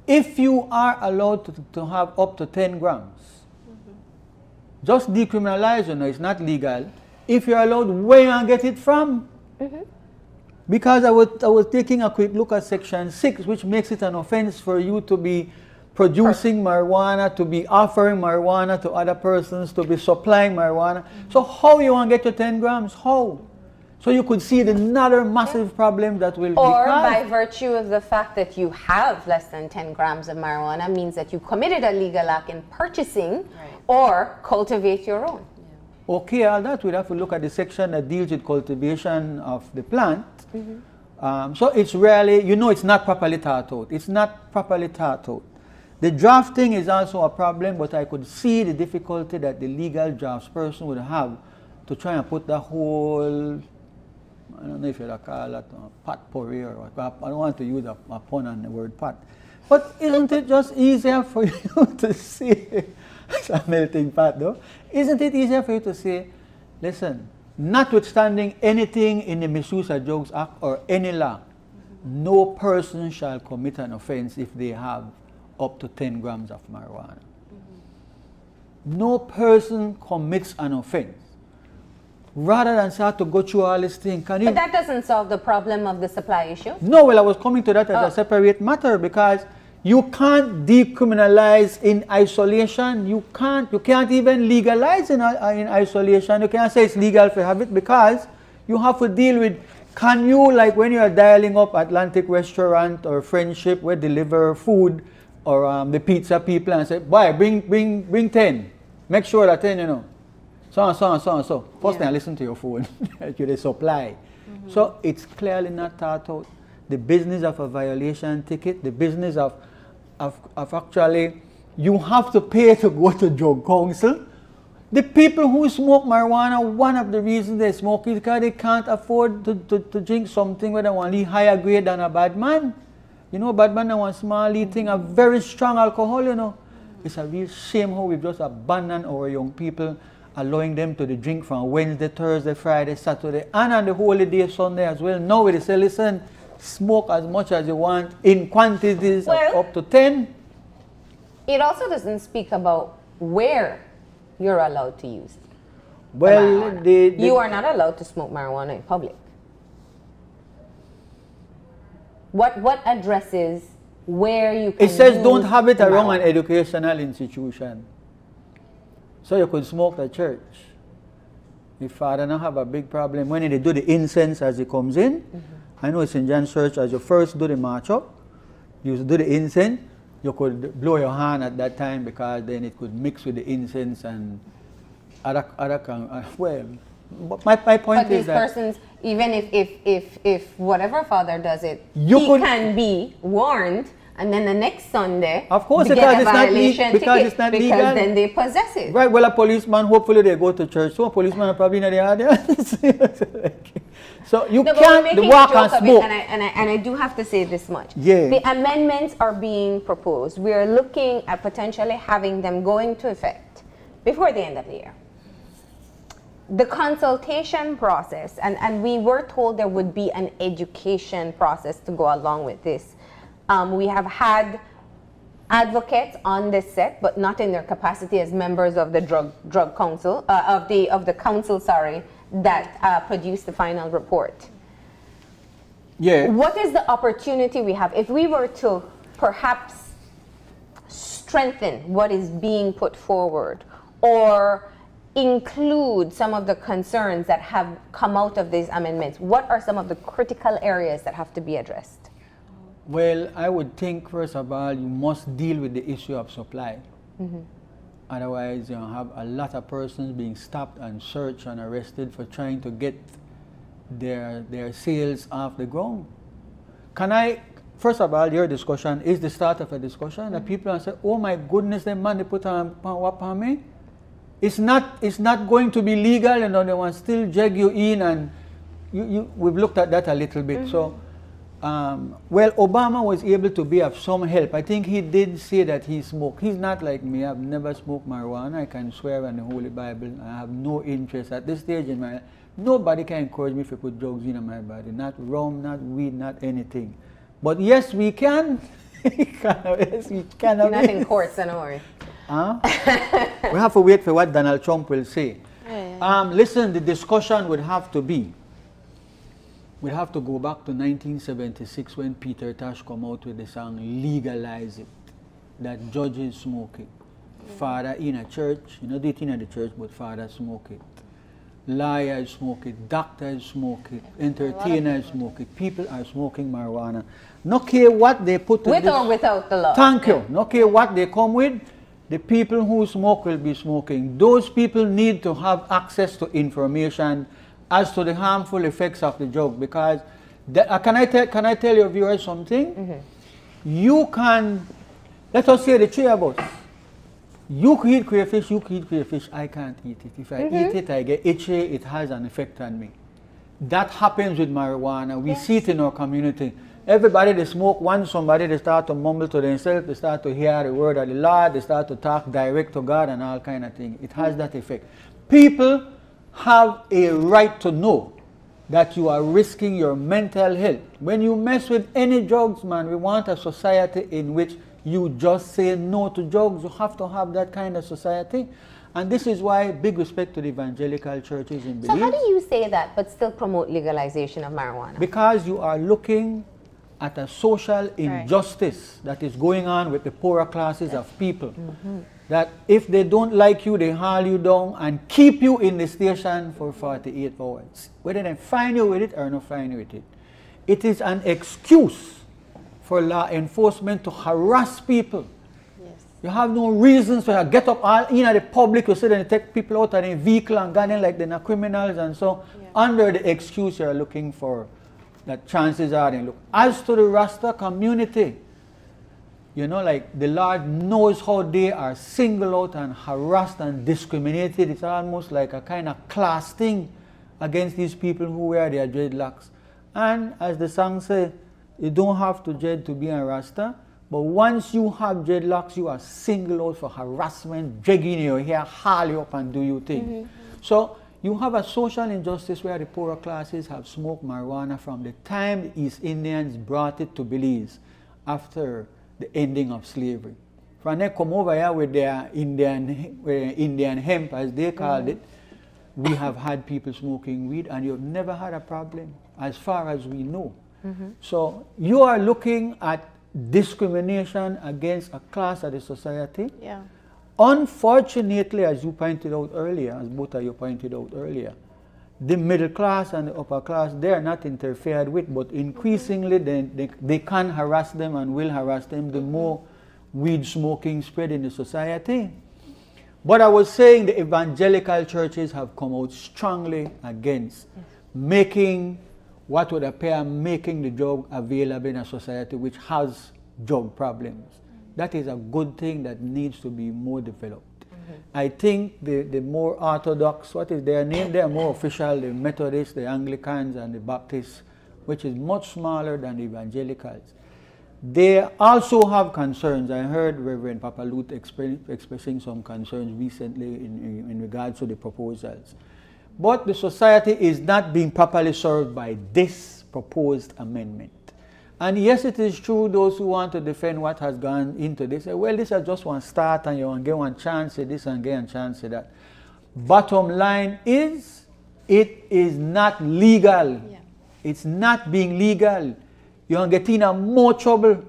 Speaker 2: if you are allowed to have up to 10 grams, just decriminalize, you know, it's not legal. If you're allowed, where you can get it from? Because I was taking a quick look at section 6, which makes it an offense for you to be producing marijuana, to be offering marijuana to other persons, to be supplying marijuana. So how you want to get to 10 grams? How? So you could see another massive problem that will be
Speaker 1: Or by virtue of the fact that you have less than 10 grams of marijuana means that you committed a legal act in purchasing or cultivate your own.
Speaker 2: Okay, all that, we'd have to look at the section that deals with cultivation of the plant. So it's really, you know, it's not properly thought out. It's not properly thought out. The drafting is also a problem, but I could see the difficulty that the legal draftsperson would have to try and put the whole, I don't know if you'd call it potpourri or what. I don't want to use a pun on the word pot. But isn't it just easier for you to say, it's a melting pot though, isn't it easier for you to say, listen, notwithstanding anything in the Misuse of Drugs Act or any law, no person shall commit an offense if they have up to 10 grams of marijuana. No person commits an offense. Rather than start to go through all this thing, can you...
Speaker 1: But that doesn't solve the problem of the supply issue?
Speaker 2: No, well, I was coming to that as a separate matter, because you can't decriminalize in isolation. You can't even legalize in isolation. You can't say it's legal for have it, because you have to deal with, can you, like when you are dialing up Atlantic Restaurant or Friendship where deliver food, or the pizza people, and say, boy, bring 10. Make sure that 10, you know. So on, so on, so on, so. First thing, I listen to your phone, to the supply. So it's clearly not thought out. The business of a violation ticket, the business of actually, you have to pay to go to drug council. The people who smoke marijuana, one of the reasons they smoke is because they can't afford to drink something where they want to higher grade than a bad man. You know, bad man, one small thing, a very strong alcohol, you know. It's a real shame how we've just abandoned our young people, allowing them to drink from Wednesday, Thursday, Friday, Saturday, and on the holy day, Sunday as well. Now we say, listen, smoke as much as you want in quantities of up to 10.
Speaker 1: It also doesn't speak about where you're allowed to use it.
Speaker 2: Well,
Speaker 1: you are not allowed to smoke marijuana in public. What addresses where you can
Speaker 2: It says
Speaker 1: use
Speaker 2: don't have it around
Speaker 1: marijuana?
Speaker 2: an educational institution. So you could smoke at church. If Father don't have a big problem, when they do the incense as it comes in, I know it's in John's church, as you first do the march up, you do the incense, you could blow your hand at that time, because then it could mix with the incense and other well, my point
Speaker 1: but
Speaker 2: is
Speaker 1: these
Speaker 2: that
Speaker 1: persons, even if whatever father does it, he can be warned, and then the next Sunday,
Speaker 2: of course,
Speaker 1: because
Speaker 2: it's not legal, because
Speaker 1: then they possess it.
Speaker 2: Right. Well, a policeman, hopefully they go to church. So a policeman are probably in the audience. So you can't walk and smoke.
Speaker 1: And I do have to say this much.
Speaker 2: Yeah.
Speaker 1: The amendments are being proposed. We are looking at potentially having them go into effect before the end of the year. the consultation process, and we were told there would be an education process to go along with this. We have had advocates on this set, but not in their capacity as members of the drug council, of the council, sorry, that produced the final report.
Speaker 2: Yeah.
Speaker 1: What is the opportunity we have if we were to perhaps strengthen what is being put forward, or include some of the concerns that have come out of these amendments? What are some of the critical areas that have to be addressed?
Speaker 2: Well, I would think, first of all, you must deal with the issue of supply. Otherwise, you have a lot of persons being stopped and searched and arrested for trying to get their sales off the ground. Can I, first of all, your discussion is the start of a discussion that people are saying, oh my goodness, the man they put on me. It's not going to be legal, and they want still jag you in, and we've looked at that a little bit. So, well, Obama was able to be of some help. I think he did say that he smoked. He's not like me. I've never smoked marijuana. I can swear on the Holy Bible. I have no interest at this stage in my life. Nobody can encourage me to put drugs in my body. Not rum, not weed, not anything. But yes, we can. Yes, we can.
Speaker 1: You're not in court, so don't worry.
Speaker 2: We have to wait for what Donald Trump will say. Listen, the discussion would have to be, we'd have to go back to 1976 when Peter Tosh come out with the song Legalize It, that judges smoke it. Father in a church, you know, they in the church, but father smoke it. Lawyers smoke it, doctors smoke it, entertainers smoke it, people are smoking marijuana. No care what they put
Speaker 1: with or without the law.
Speaker 2: Thank you. No care what they come with, the people who smoke will be smoking. Those people need to have access to information as to the harmful effects of the drug, because can I tell your viewers something? You can, let us say the three of us, you could eat crayfish, you could eat crayfish, I can't eat it. If I eat it, I get itchy, it has an effect on me. That happens with marijuana. We see it in our community. Everybody they smoke, once somebody they start to mumble to themselves, they start to hear the word of the Lord, they start to talk direct to God and all kind of things. It has that effect. People have a right to know that you are risking your mental health. When you mess with any drugs, man, we want a society in which you just say no to drugs. You have to have that kind of society. And this is why big respect to the evangelical churches in Belize.
Speaker 1: So how do you say that but still promote legalization of marijuana?
Speaker 2: Because you are looking at a social injustice that is going on with the poorer classes of people. That if they don't like you, they haul you down and keep you in the station for 48 hours. Whether they find you with it or not find you with it. It is an excuse for law enforcement to harass people. You have no reasons to get up all in the public, you say they take people out of their vehicle and gun in like they're not criminals, and so under the excuse you're looking for, that chances are they look. As to the Rasta community, you know, like the Lord knows how they are singled out and harassed and discriminated. It's almost like a kind of class thing against these people who wear their dreadlocks. And as the song says, you don't have to dread to be a Rasta, but once you have dreadlocks, you are singled out for harassment, dragging your hair, haul you up and do your thing. So you have a social injustice where the poorer classes have smoked marijuana from the time the East Indians brought it to Belize after the ending of slavery. From they come over here with their Indian hemp, as they called it, we have had people smoking weed, and you've never had a problem, as far as we know. So you are looking at discrimination against a class of the society. Unfortunately, as you pointed out earlier, as both of you pointed out earlier, the middle class and the upper class, they are not interfered with, but increasingly they can harass them and will harass them the more weed smoking spread in the society. But I was saying the evangelical churches have come out strongly against making what would appear making the drug available in a society which has drug problems. That is a good thing that needs to be more developed. I think the more orthodox, what is their name? They are more official, the Methodists, the Anglicans, and the Baptists, which is much smaller than the evangelicals. They also have concerns. I heard Reverend Papa Lut expressing some concerns recently in regards to the proposals. But the society is not being properly served by this proposed amendment. And yes, it is true, those who want to defend what has gone into this, say, well, this is just one start and you want to get one chance at this and get one chance at that. Bottom line is, it is not legal.
Speaker 3: Yeah.
Speaker 2: It's not being legal. You're getting in more trouble.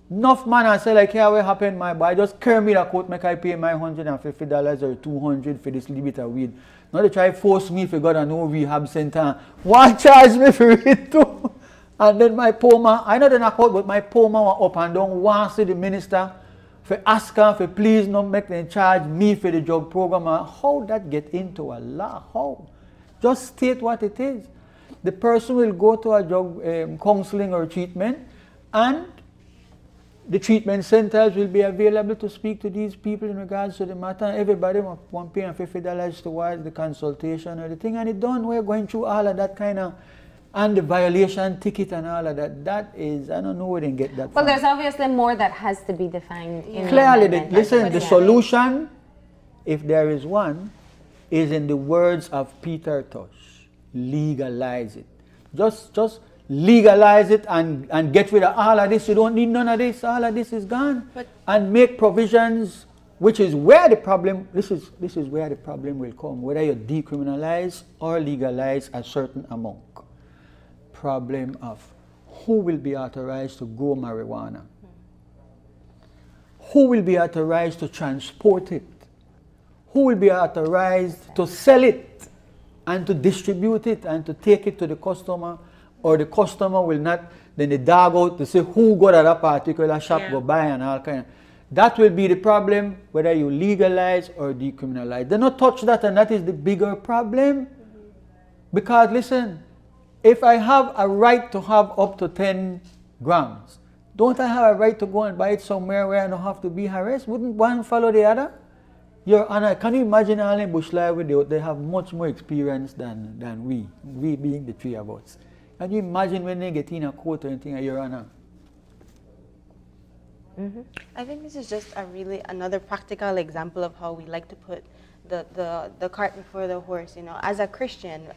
Speaker 2: Enough man and say like, here what happened, my boy, just carry me the court, make I pay my $150 or $200 for this little bit of weed. Now they try to force me if I got a no rehab center. One charge me for it too. And then my poor man, I know they knock out, but my poor man went up and down, want to see the minister for ask her for please not make them charge me for the drug program. How that get into a law? How? Just state what it is. The person will go to a drug counseling or treatment, and the treatment centers will be available to speak to these people in regards to the matter. Everybody want to pay $50 towards the consultation or the thing, and it's done. We're going through all of that kind of, and the violation ticket and all of that. That is, I don't know where they get that
Speaker 1: Well,
Speaker 2: from.
Speaker 1: there's obviously more that has to be defined in
Speaker 2: Clearly,
Speaker 1: the amendment.
Speaker 2: listen, the solution, if there is one, is in the words of Peter Tosh: legalize it. Just legalize it and get rid of all of this. You don't need none of this. All of this is gone. And make provisions, which is where the problem, this is where the problem will come, whether you decriminalize or legalize a certain amount. Problem of who will be authorized to grow marijuana, who will be authorized to transport it, who will be authorized to sell it and to distribute it and to take it to the customer, or the customer will not, then the dog out to say who got at that particular shop, go buy and all kind of. That will be the problem, whether you legalize or decriminalize. They not touch that, and that is the bigger problem. Because listen, if I have a right to have up to 10 grams, don't I have a right to go and buy it somewhere where I don't have to be harassed? Wouldn't one follow the other? Your Honor, can you imagine all in bush life with they have much more experience than we being the three of us. Can you imagine when they get in a court or anything, Your Honor?
Speaker 3: I think this is just another practical example of how we like to put the cart before the horse. You know, as a Christian,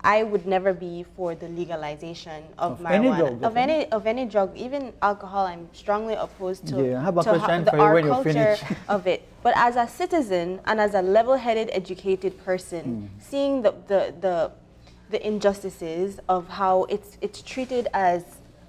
Speaker 3: I would never be for the legalization of marijuana, of any drug, even alcohol. I'm strongly opposed to,
Speaker 2: I have a question for you
Speaker 3: our
Speaker 2: when you
Speaker 3: culture
Speaker 2: finish.
Speaker 3: of it. But as a citizen and as a level-headed, educated person, seeing the injustices of how it's treated as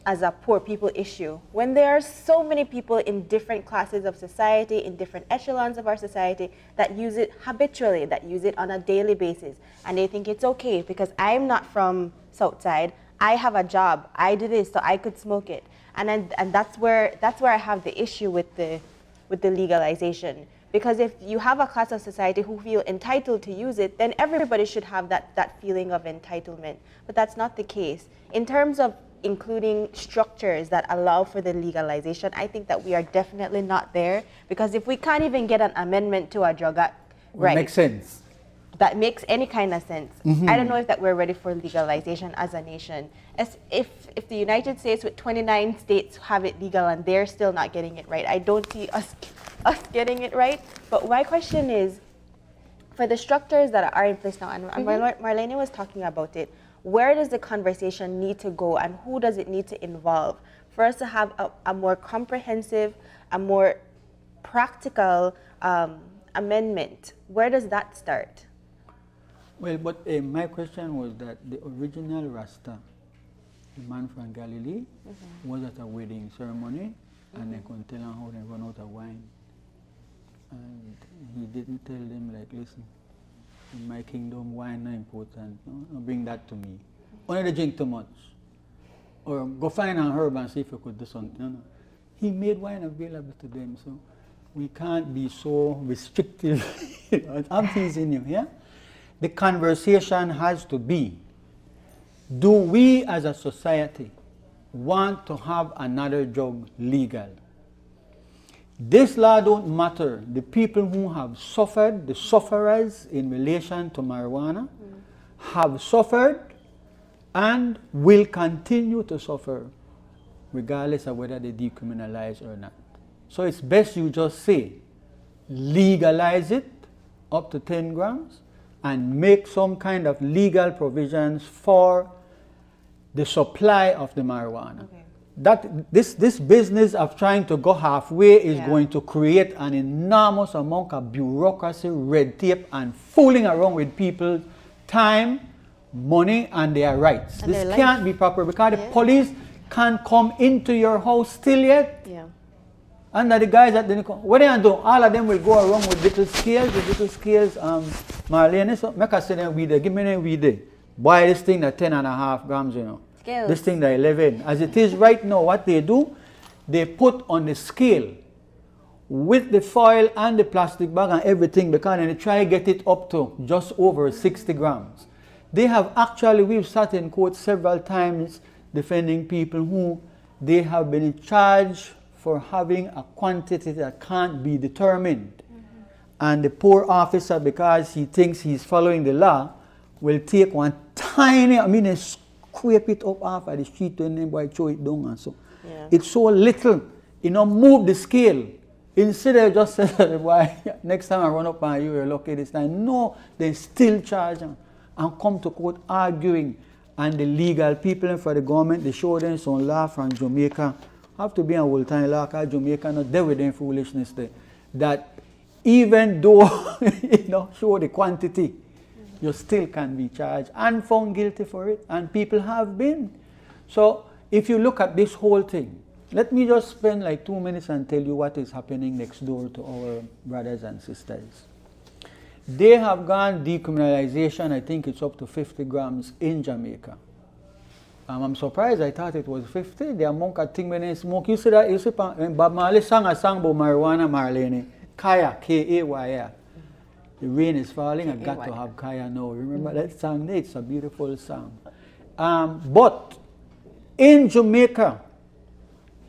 Speaker 3: a poor people issue, when there are so many people in different classes of society, in different echelons of our society, that use it habitually, that use it on a daily basis, and they think it's okay because I'm not from Southside, I have a job, I do this, so I could smoke it, and that's where I have the issue with the legalization. Because if you have a class of society who feel entitled to use it, then everybody should have that feeling of entitlement. But that's not the case. In terms of including structures that allow for the legalization, I think that we are definitely not there. Because if we can't even get an amendment to our drug act, right,
Speaker 2: Makes sense.
Speaker 3: that makes any kind of sense. I don't know if that we're ready for legalization as a nation. If the United States with 29 states have it legal and they're still not getting it right, I don't see us getting it right. But my question is, for the structures that are in place now, and Marlene was talking about it, where does the conversation need to go and who does it need to involve for us to have a more comprehensive, a more practical amendment? Where does that start?
Speaker 2: Well, but my question was that the original Rasta, the man from Galilee, was at a wedding ceremony, and they couldn't tell him how they run out of wine. And he didn't tell them, like, listen, in my kingdom, wine not important. No, bring that to me. Only they drink too much. Or go find an herb and see if you could do something. No. He made wine available to them, so we can't be so restrictive. I'm teasing you, yeah? The conversation has to be, do we as a society want to have another drug legal? This law don't matter. The people who have suffered, the sufferers in relation to marijuana, have suffered and will continue to suffer regardless of whether they decriminalize or not. So it's best you just say, legalize it up to 10 grams and make some kind of legal provisions for the supply of the marijuana.
Speaker 3: Okay.
Speaker 2: That this business of trying to go halfway is going to create an enormous amount of bureaucracy, red tape, and fooling around with people's time, money, and their rights.
Speaker 3: And
Speaker 2: this can't be proper because the police can't come into your house still yet.
Speaker 3: Yeah.
Speaker 2: And the guys at the what they do, all of them will go around with little scales, Marlene, so make us say them weed, give me them weed. Buy this thing at 10.5 grams, you know.
Speaker 3: Scales.
Speaker 2: This thing that 11. As it is right now, what they do, they put on the scale with the foil and the plastic bag and everything because they try to get it up to just over 60 grams. They have actually, we've sat in court several times defending people who they have been in charge for having a quantity that can't be determined. And the poor officer, because he thinks he's following the law, will take one tiny, they scrape it up off of the street and then boy throw it down and so. It's so little, move the scale. Instead of just saying, boy, next time I run up on you, you're lucky this time. No, they still charge them and come to court arguing. And the legal people for the government, they show them some law from Jamaica. Have to be an old time law because Jamaica not deal with them foolishness there. That even though show the quantity, you still can be charged and found guilty for it. And people have been. So if you look at this whole thing, let me just spend like 2 minutes and tell you what is happening next door to our brothers and sisters. They have gone decriminalization, I think it's up to 50 grams in Jamaica. I'm surprised, I thought it was 50. The amount of thing when they smoke, you see that, when Bob Marley sang a song about marijuana, Marlene, Kaya, K-A-Y-A. The rain is falling, I got to have Kaya now. Remember that song? It's a beautiful song. But in Jamaica,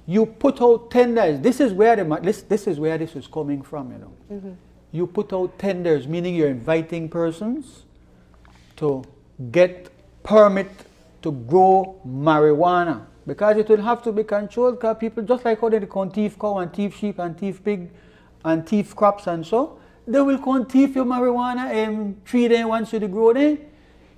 Speaker 2: you put out tenders. This is where this is coming from, you know. You put out tenders, meaning you're inviting persons to get permit to grow marijuana. Because it will have to be controlled because people, just like how they can thief cow and thief sheep and thief pig and thief crops and so, they will come thief your marijuana and 3 days once you grow there.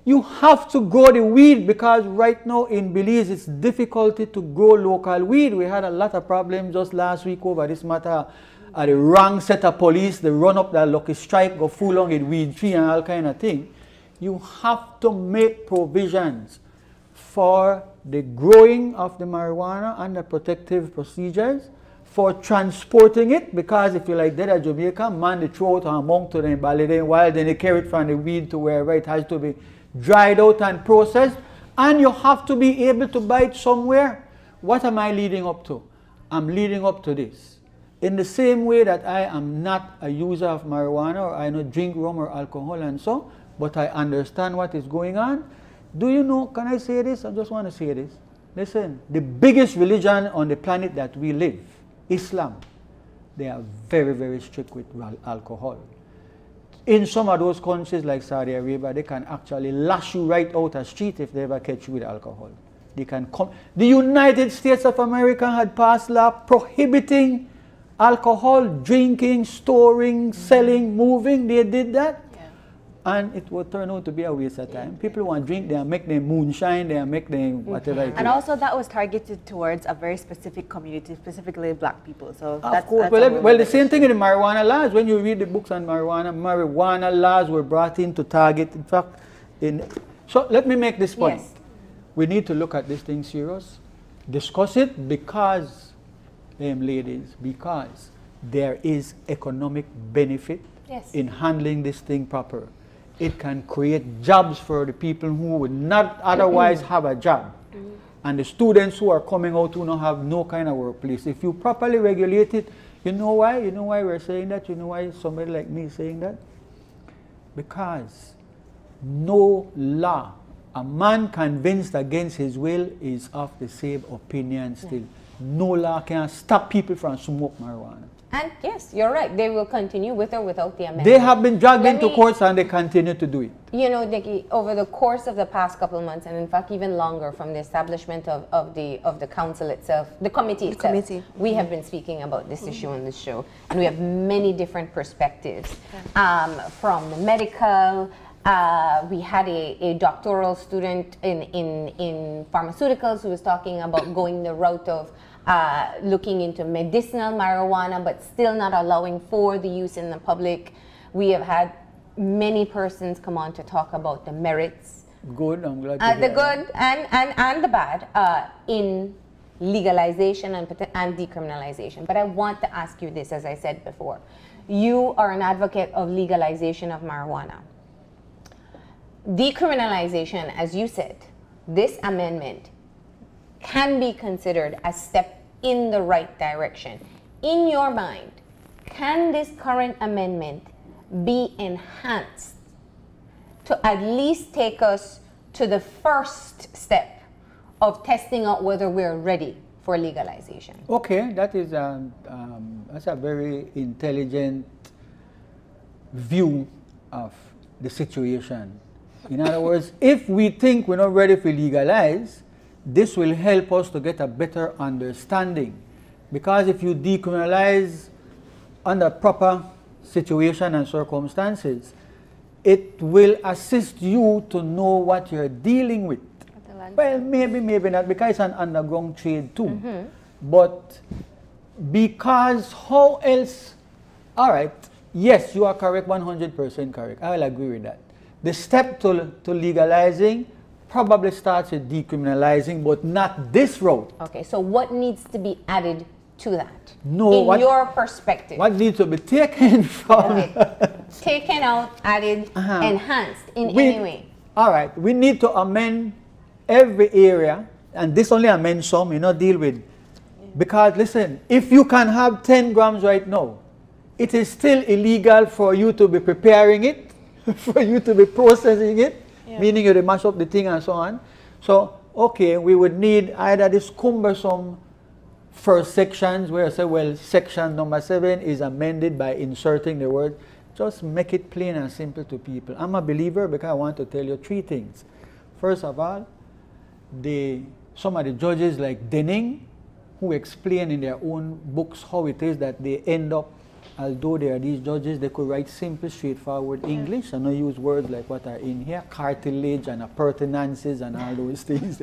Speaker 2: You have to grow the weed because right now in Belize it's difficulty to grow local weed. We had a lot of problems just last week over this matter. The wrong set of police, they run up that lucky strike, go full on in weed tree and all kind of thing. You have to make provisions for the growing of the marijuana and the protective procedures, for transporting it, because if you like that at Jamaica, man, they throw it among to them, while then they carry it from the weed to wherever it has to be dried out and processed, and you have to be able to buy it somewhere. What am I leading up to? I'm leading up to this. In the same way that I am not a user of marijuana, or I don't drink rum or alcohol and so, but I understand what is going on. Do you know, can I say this? I just want to say this. Listen, the biggest religion on the planet that we live, Islam, they are very, very strict with alcohol. In some of those countries like Saudi Arabia, they can actually lash you right out the street if they ever catch you with alcohol. They can come. The United States of America had passed law prohibiting alcohol, drinking, storing, selling, moving. They did that. And it will turn out to be a waste of time. People want to drink, they make them moonshine, they make them whatever.
Speaker 3: And also that was targeted towards a very specific community, specifically black people. So
Speaker 2: of course. Well, the same thing in the marijuana laws. When you read the books on marijuana laws were brought in to target, in fact, so let me make this point. Yes. We need to look at this thing serious, discuss it because, ladies, because there is economic benefit in handling this thing proper. It can create jobs for the people who would not otherwise have a job. And the students who are coming out who don't have no kind of workplace. If you properly regulate it, you know why? You know why we're saying that? You know why somebody like me is saying that? Because no law, a man convinced against his will is of the same opinion still. No law can stop people from smoke marijuana.
Speaker 1: And yes, you're right. They will continue with or without the amendment.
Speaker 2: They have been dragged into courts and they continue to do it.
Speaker 1: You know, Dickie, over the course of the past couple of months, and in fact even longer from the establishment of the council itself, the committee itself, we have been speaking about this issue on this show. And we have many different perspectives, from the medical, We had a doctoral student in pharmaceuticals who was talking about going the route of looking into medicinal marijuana, but still not allowing for the use in the public. We have had many persons come on to talk about the merits.
Speaker 2: Good, I'm glad to hear
Speaker 1: the good and the bad in legalization and decriminalization. But I want to ask you this, as I said before. You are an advocate of legalization of marijuana. Decriminalization, as you said, this amendment can be considered a step in the right direction. In your mind, can this current amendment be enhanced to at least take us to the first step of testing out whether we're ready for legalization?
Speaker 2: Okay, that's a very intelligent view of the situation. In other words, if we think we're not ready for legalize, this will help us to get a better understanding. Because if you decriminalize under proper situation and circumstances, it will assist you to know what you're dealing with. Well, maybe not, because it's an underground trade too. But because how else? All right, yes, you are correct, 100% correct. I will agree with that. The step to legalizing probably starts with decriminalizing, but not this route.
Speaker 1: Okay, so what needs to be added to that?
Speaker 2: No,
Speaker 1: in your perspective.
Speaker 2: What needs to be taken from?
Speaker 1: Okay. Taken out, added, enhanced in any way.
Speaker 2: All right, we need to amend every area, and this only amends some, you know, deal with. Because listen, if you can have 10 grams right now, it is still illegal for you to be preparing it, for you to be processing it, meaning you mash up the thing and so on. So, okay, we would need either this cumbersome first sections where I say, well, section number 7 is amended by inserting the word. Just make it plain and simple to people. I'm a believer because I want to tell you 3 things. First of all, some of the judges like Denning, who explain in their own books how it is that they end up, although they are these judges, they could write simple, straightforward English and not use words like what are in here, cartilage and appurtenances and all those things.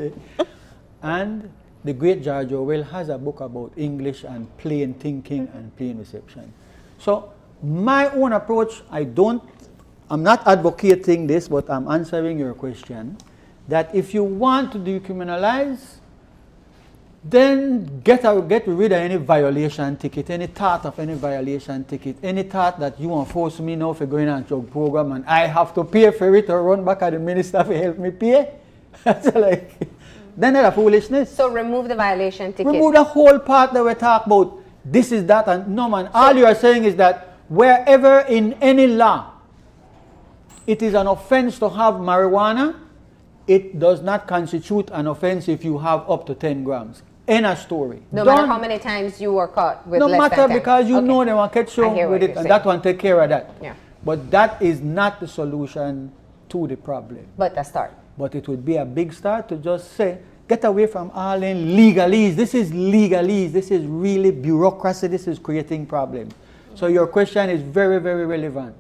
Speaker 2: And the great George Orwell has a book about English and plain thinking and plain reception. So my own approach, I'm not advocating this, but I'm answering your question, that if you want to decriminalize, then get rid of any violation ticket, any thought of any violation ticket, any thought that you want to force me now for going on a drug program and I have to pay for it or run back at the minister to help me pay. That's like, then that's foolishness.
Speaker 1: So remove the violation ticket.
Speaker 2: Remove the whole part that we talk about. This is that, and no man. All you are saying is that wherever in any law it is an offense to have marijuana, it does not constitute an offense if you have up to 10 grams. In a story.
Speaker 1: No matter how many times you were caught with less than 10.
Speaker 2: No matter, because you know they want to catch you with it, and that one take care of that.
Speaker 1: Yeah.
Speaker 2: But that is not the solution to the problem.
Speaker 1: But a start.
Speaker 2: But it would be a big start to just say, get away from all in legalese. This is legalese. This is really bureaucracy. This is creating problems. So your question is very, very relevant.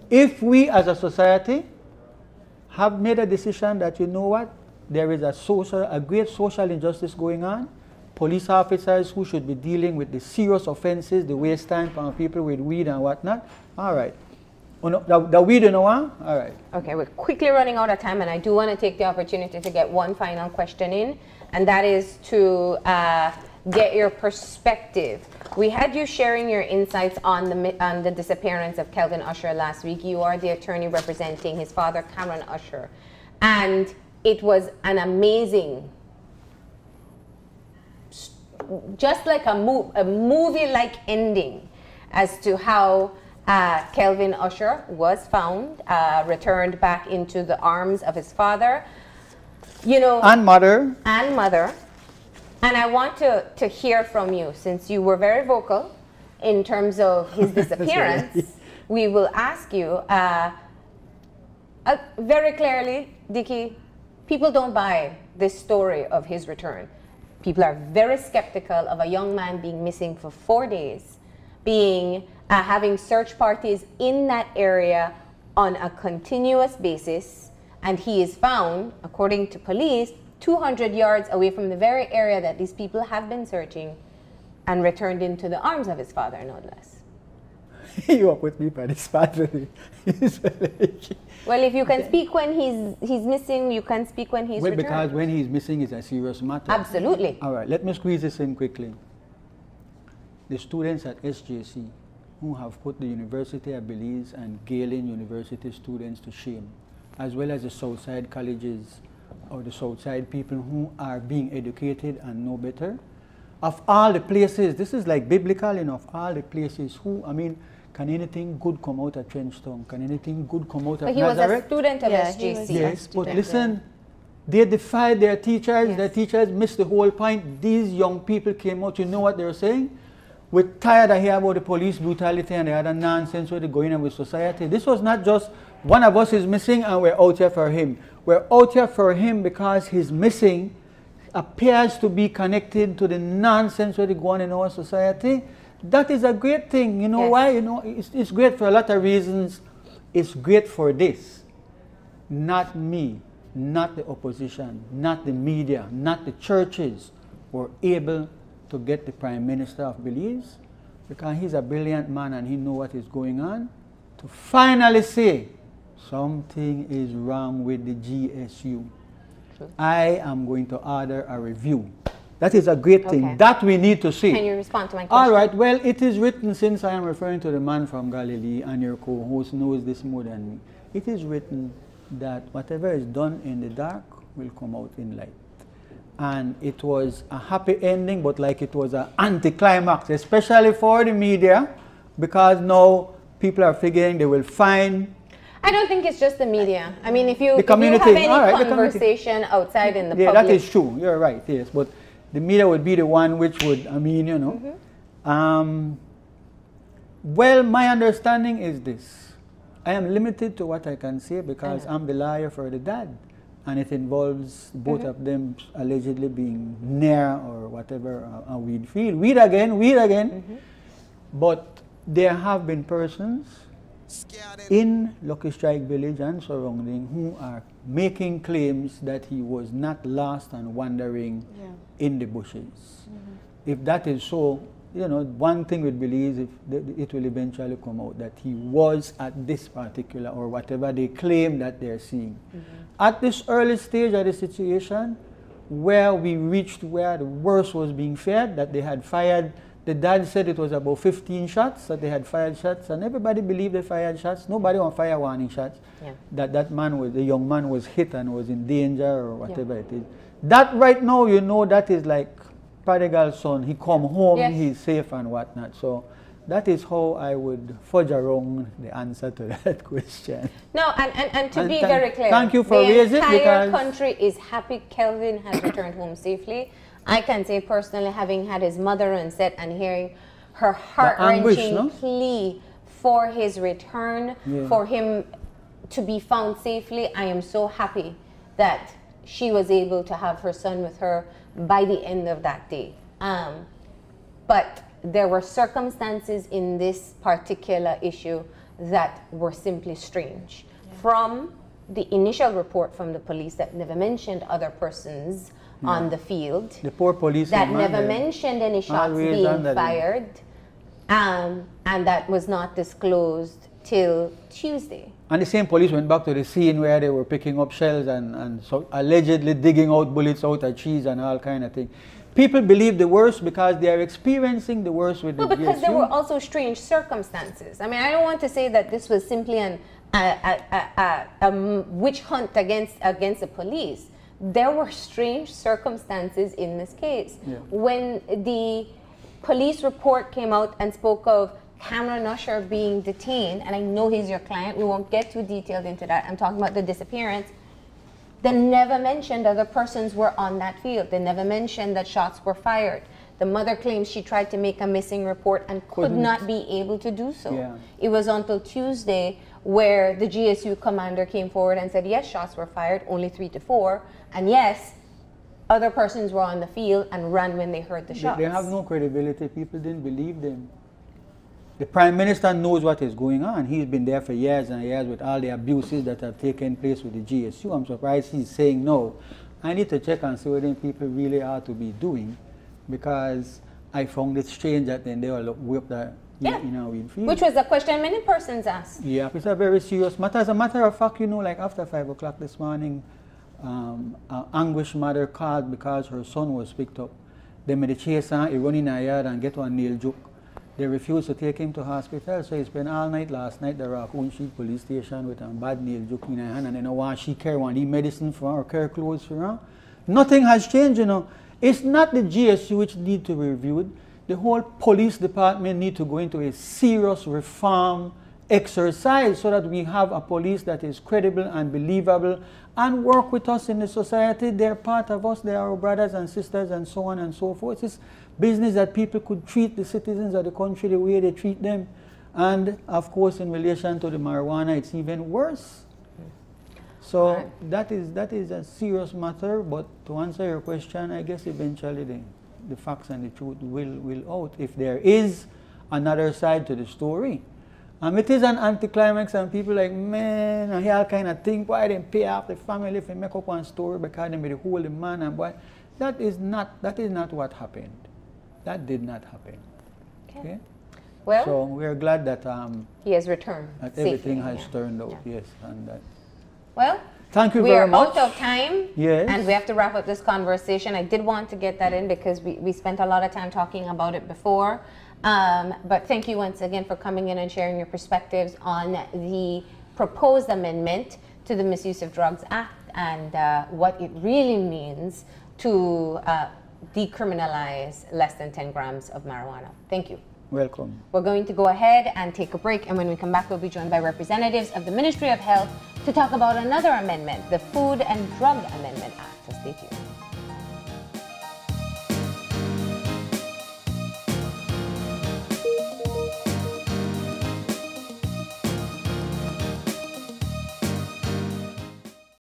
Speaker 2: If we as a society have made a decision that, you know what, there is a great social injustice going on, police officers who should be dealing with the serious offenses, the waste time from people with weed and whatnot, all right. The weed, you know what? All right.
Speaker 1: Okay, we're quickly running out of time, and I do want to take the opportunity to get one final question in, and that is to get your perspective. We had you sharing your insights on the disappearance of Kelvin Usher last week. You are the attorney representing his father, Cameron Usher, and it was an amazing, just like a movie-like ending as to how Kelvin Usher was found, returned back into the arms of his father, you know,
Speaker 2: and mother.
Speaker 1: And I want to hear from you, since you were very vocal in terms of his disappearance. We will ask you very clearly, Dickie, people don't buy this story of his return. People are very skeptical of a young man being missing for 4 days, having search parties in that area on a continuous basis, and he is found, according to police, 200 yards away from the very area that these people have been searching, and returned into the arms of his father, no less.
Speaker 2: You are with me by this family.
Speaker 1: Well, if you can speak when he's missing, you can speak when he's returned.
Speaker 2: Because when he's missing is a serious matter.
Speaker 1: Absolutely.
Speaker 2: All right, let me squeeze this in quickly. The students at SJC who have put the University of Belize and Galen University students to shame, as well as the Southside colleges or the Southside people who are being educated and know better. Of all the places, this is like biblical enough, all the places who, I mean, can anything good come out of Trenchtown? Can anything good come out of Nazareth?
Speaker 1: He was a student of
Speaker 3: Yeah,
Speaker 1: SJC.
Speaker 2: Yes, but listen, they defied their teachers. Yes. Their teachers missed the whole point. These young people came out, you know what they were saying? We're tired of hearing about the police brutality and the other nonsense where they're going on with society. This was not just one of us is missing and we're out here for him. We're out here for him because his missing appears to be connected to the nonsense where they go on in our society. That is a great thing. You know why? You know, it's great for a lot of reasons. It's great for this. Not me, not the opposition, not the media, not the churches were able to get the Prime Minister of Belize, because he's a brilliant man and he knows what is going on, to finally say something is wrong with the GSU. True. I am going to order a review. That is a great thing. That we need to see.
Speaker 1: Can you respond to my question?
Speaker 2: All right. Well, it is written, since I am referring to the man from Galilee and your co-host knows this more than me, it is written that whatever is done in the dark will come out in light. And it was a happy ending, but like it was an anticlimax, especially for the media, because now people are figuring they will find.
Speaker 1: I don't think it's just the media. I mean, if you have any conversation outside in the public.
Speaker 2: Yeah, that is true. You're right, yes. But the media would be the one which would, I mean, you know. Well, my understanding is this. I am limited to what I can say because I'm the lawyer for the dad. And it involves both of them allegedly being near or whatever a weed field. Weed again. But there have been persons in Lucky Strike Village and surrounding who are making claims that he was not lost and wandering in the bushes. If that is so, you know, one thing with Belize, it will eventually come out that he was at this particular or whatever they claim that they're seeing. At this early stage of the situation, where we reached where the worst was being feared, that they had fired, the dad said it was about 15 shots, that they had fired shots, and everybody believed they fired shots. Nobody on fire warning shots. That man was, the young man was hit and was in danger or whatever it is. That right now, you know, that is like prodigal son. He come home, he's safe and whatnot. So that is how I would fudge around the answer to that question.
Speaker 1: No, and to be very clear,
Speaker 2: thank you for raising it.
Speaker 1: The entire country is happy Kelvin has returned home safely. I can say personally, having had his mother on set and hearing her heart-wrenching plea for his return, for him to be found safely, I am so happy that she was able to have her son with her by the end of that day. But there were circumstances in this particular issue that were simply strange. From the initial report from the police that never mentioned other persons on the field,
Speaker 2: the poor police
Speaker 1: that never mentioned any shots being fired, and that was not disclosed till Tuesday.
Speaker 2: And the same police went back to the scene where they were picking up shells and so allegedly digging out bullets out of trees and all kind of thing. People believe the worst because they are experiencing the worst with the GSU.
Speaker 1: Because there were also strange circumstances. I mean, I don't want to say that this was simply a witch hunt against the police. There were strange circumstances in this case. When the police report came out and spoke of Cameron Usher being detained, and I know he's your client, we won't get too detailed into that. I'm talking about the disappearance. They never mentioned other persons were on that field. They never mentioned that shots were fired. The mother claims she tried to make a missing report and could not be able to do so. It was until Tuesday where the GSU commander came forward and said, yes, shots were fired, only 3 to 4, and yes, other persons were on the field and ran when they heard the shots.
Speaker 2: They have no credibility. People didn't believe them. The Prime Minister knows what is going on. He's been there for years and years with all the abuses that have taken place with the GSU. I'm surprised he's saying no. I need to check and see what people really are to be doing, because I found it strange that then they will whip that in our field.
Speaker 1: Which was a question many persons asked.
Speaker 2: Yeah, it's a very serious matter. As a matter of fact, you know, like after 5 o'clock this morning, an anguished mother called because her son was picked up. They made a chase on, he run in a yard and get one nail joke. They refused to take him to hospital, so he spent all night last night at the Raccoon Street police station with a bad nail joke in her hand, and then why she carry one the medicine for her, care clothes for her. Nothing has changed, you know. It's not the GSU which need to be reviewed. The whole police department need to go into a serious reform exercise so that we have a police that is credible and believable and work with us in the society. They're part of us, they are our brothers and sisters and so on and so forth. It's business that people could treat the citizens of the country the way they treat them. And of course, in relation to the marijuana, it's even worse. So that is a serious matter, but to answer your question, I guess eventually the facts and the truth will out if there is another side to the story. It is an anticlimax, and people like, man, I hear all kind of thing, why they pay off the family if they make up one story because they be the holy man and boy. That is not what happened. That did not happen. Okay?
Speaker 1: Well,
Speaker 2: so we are glad that
Speaker 1: he has returned.
Speaker 2: That everything has turned out, yes, and that.
Speaker 1: Well,
Speaker 2: thank you very much.
Speaker 1: We are out of time,
Speaker 2: yes,
Speaker 1: and we have to wrap up this conversation. I did want to get that in because we spent a lot of time talking about it before. But thank you once again for coming in and sharing your perspectives on the proposed amendment to the Misuse of Drugs Act and what it really means to decriminalize less than 10 grams of marijuana. Thank you.
Speaker 2: Welcome.
Speaker 1: We're going to go ahead and take a break, and when we come back, we'll be joined by representatives of the Ministry of Health to talk about another amendment, the Food and Drug Amendment Act. So stay tuned.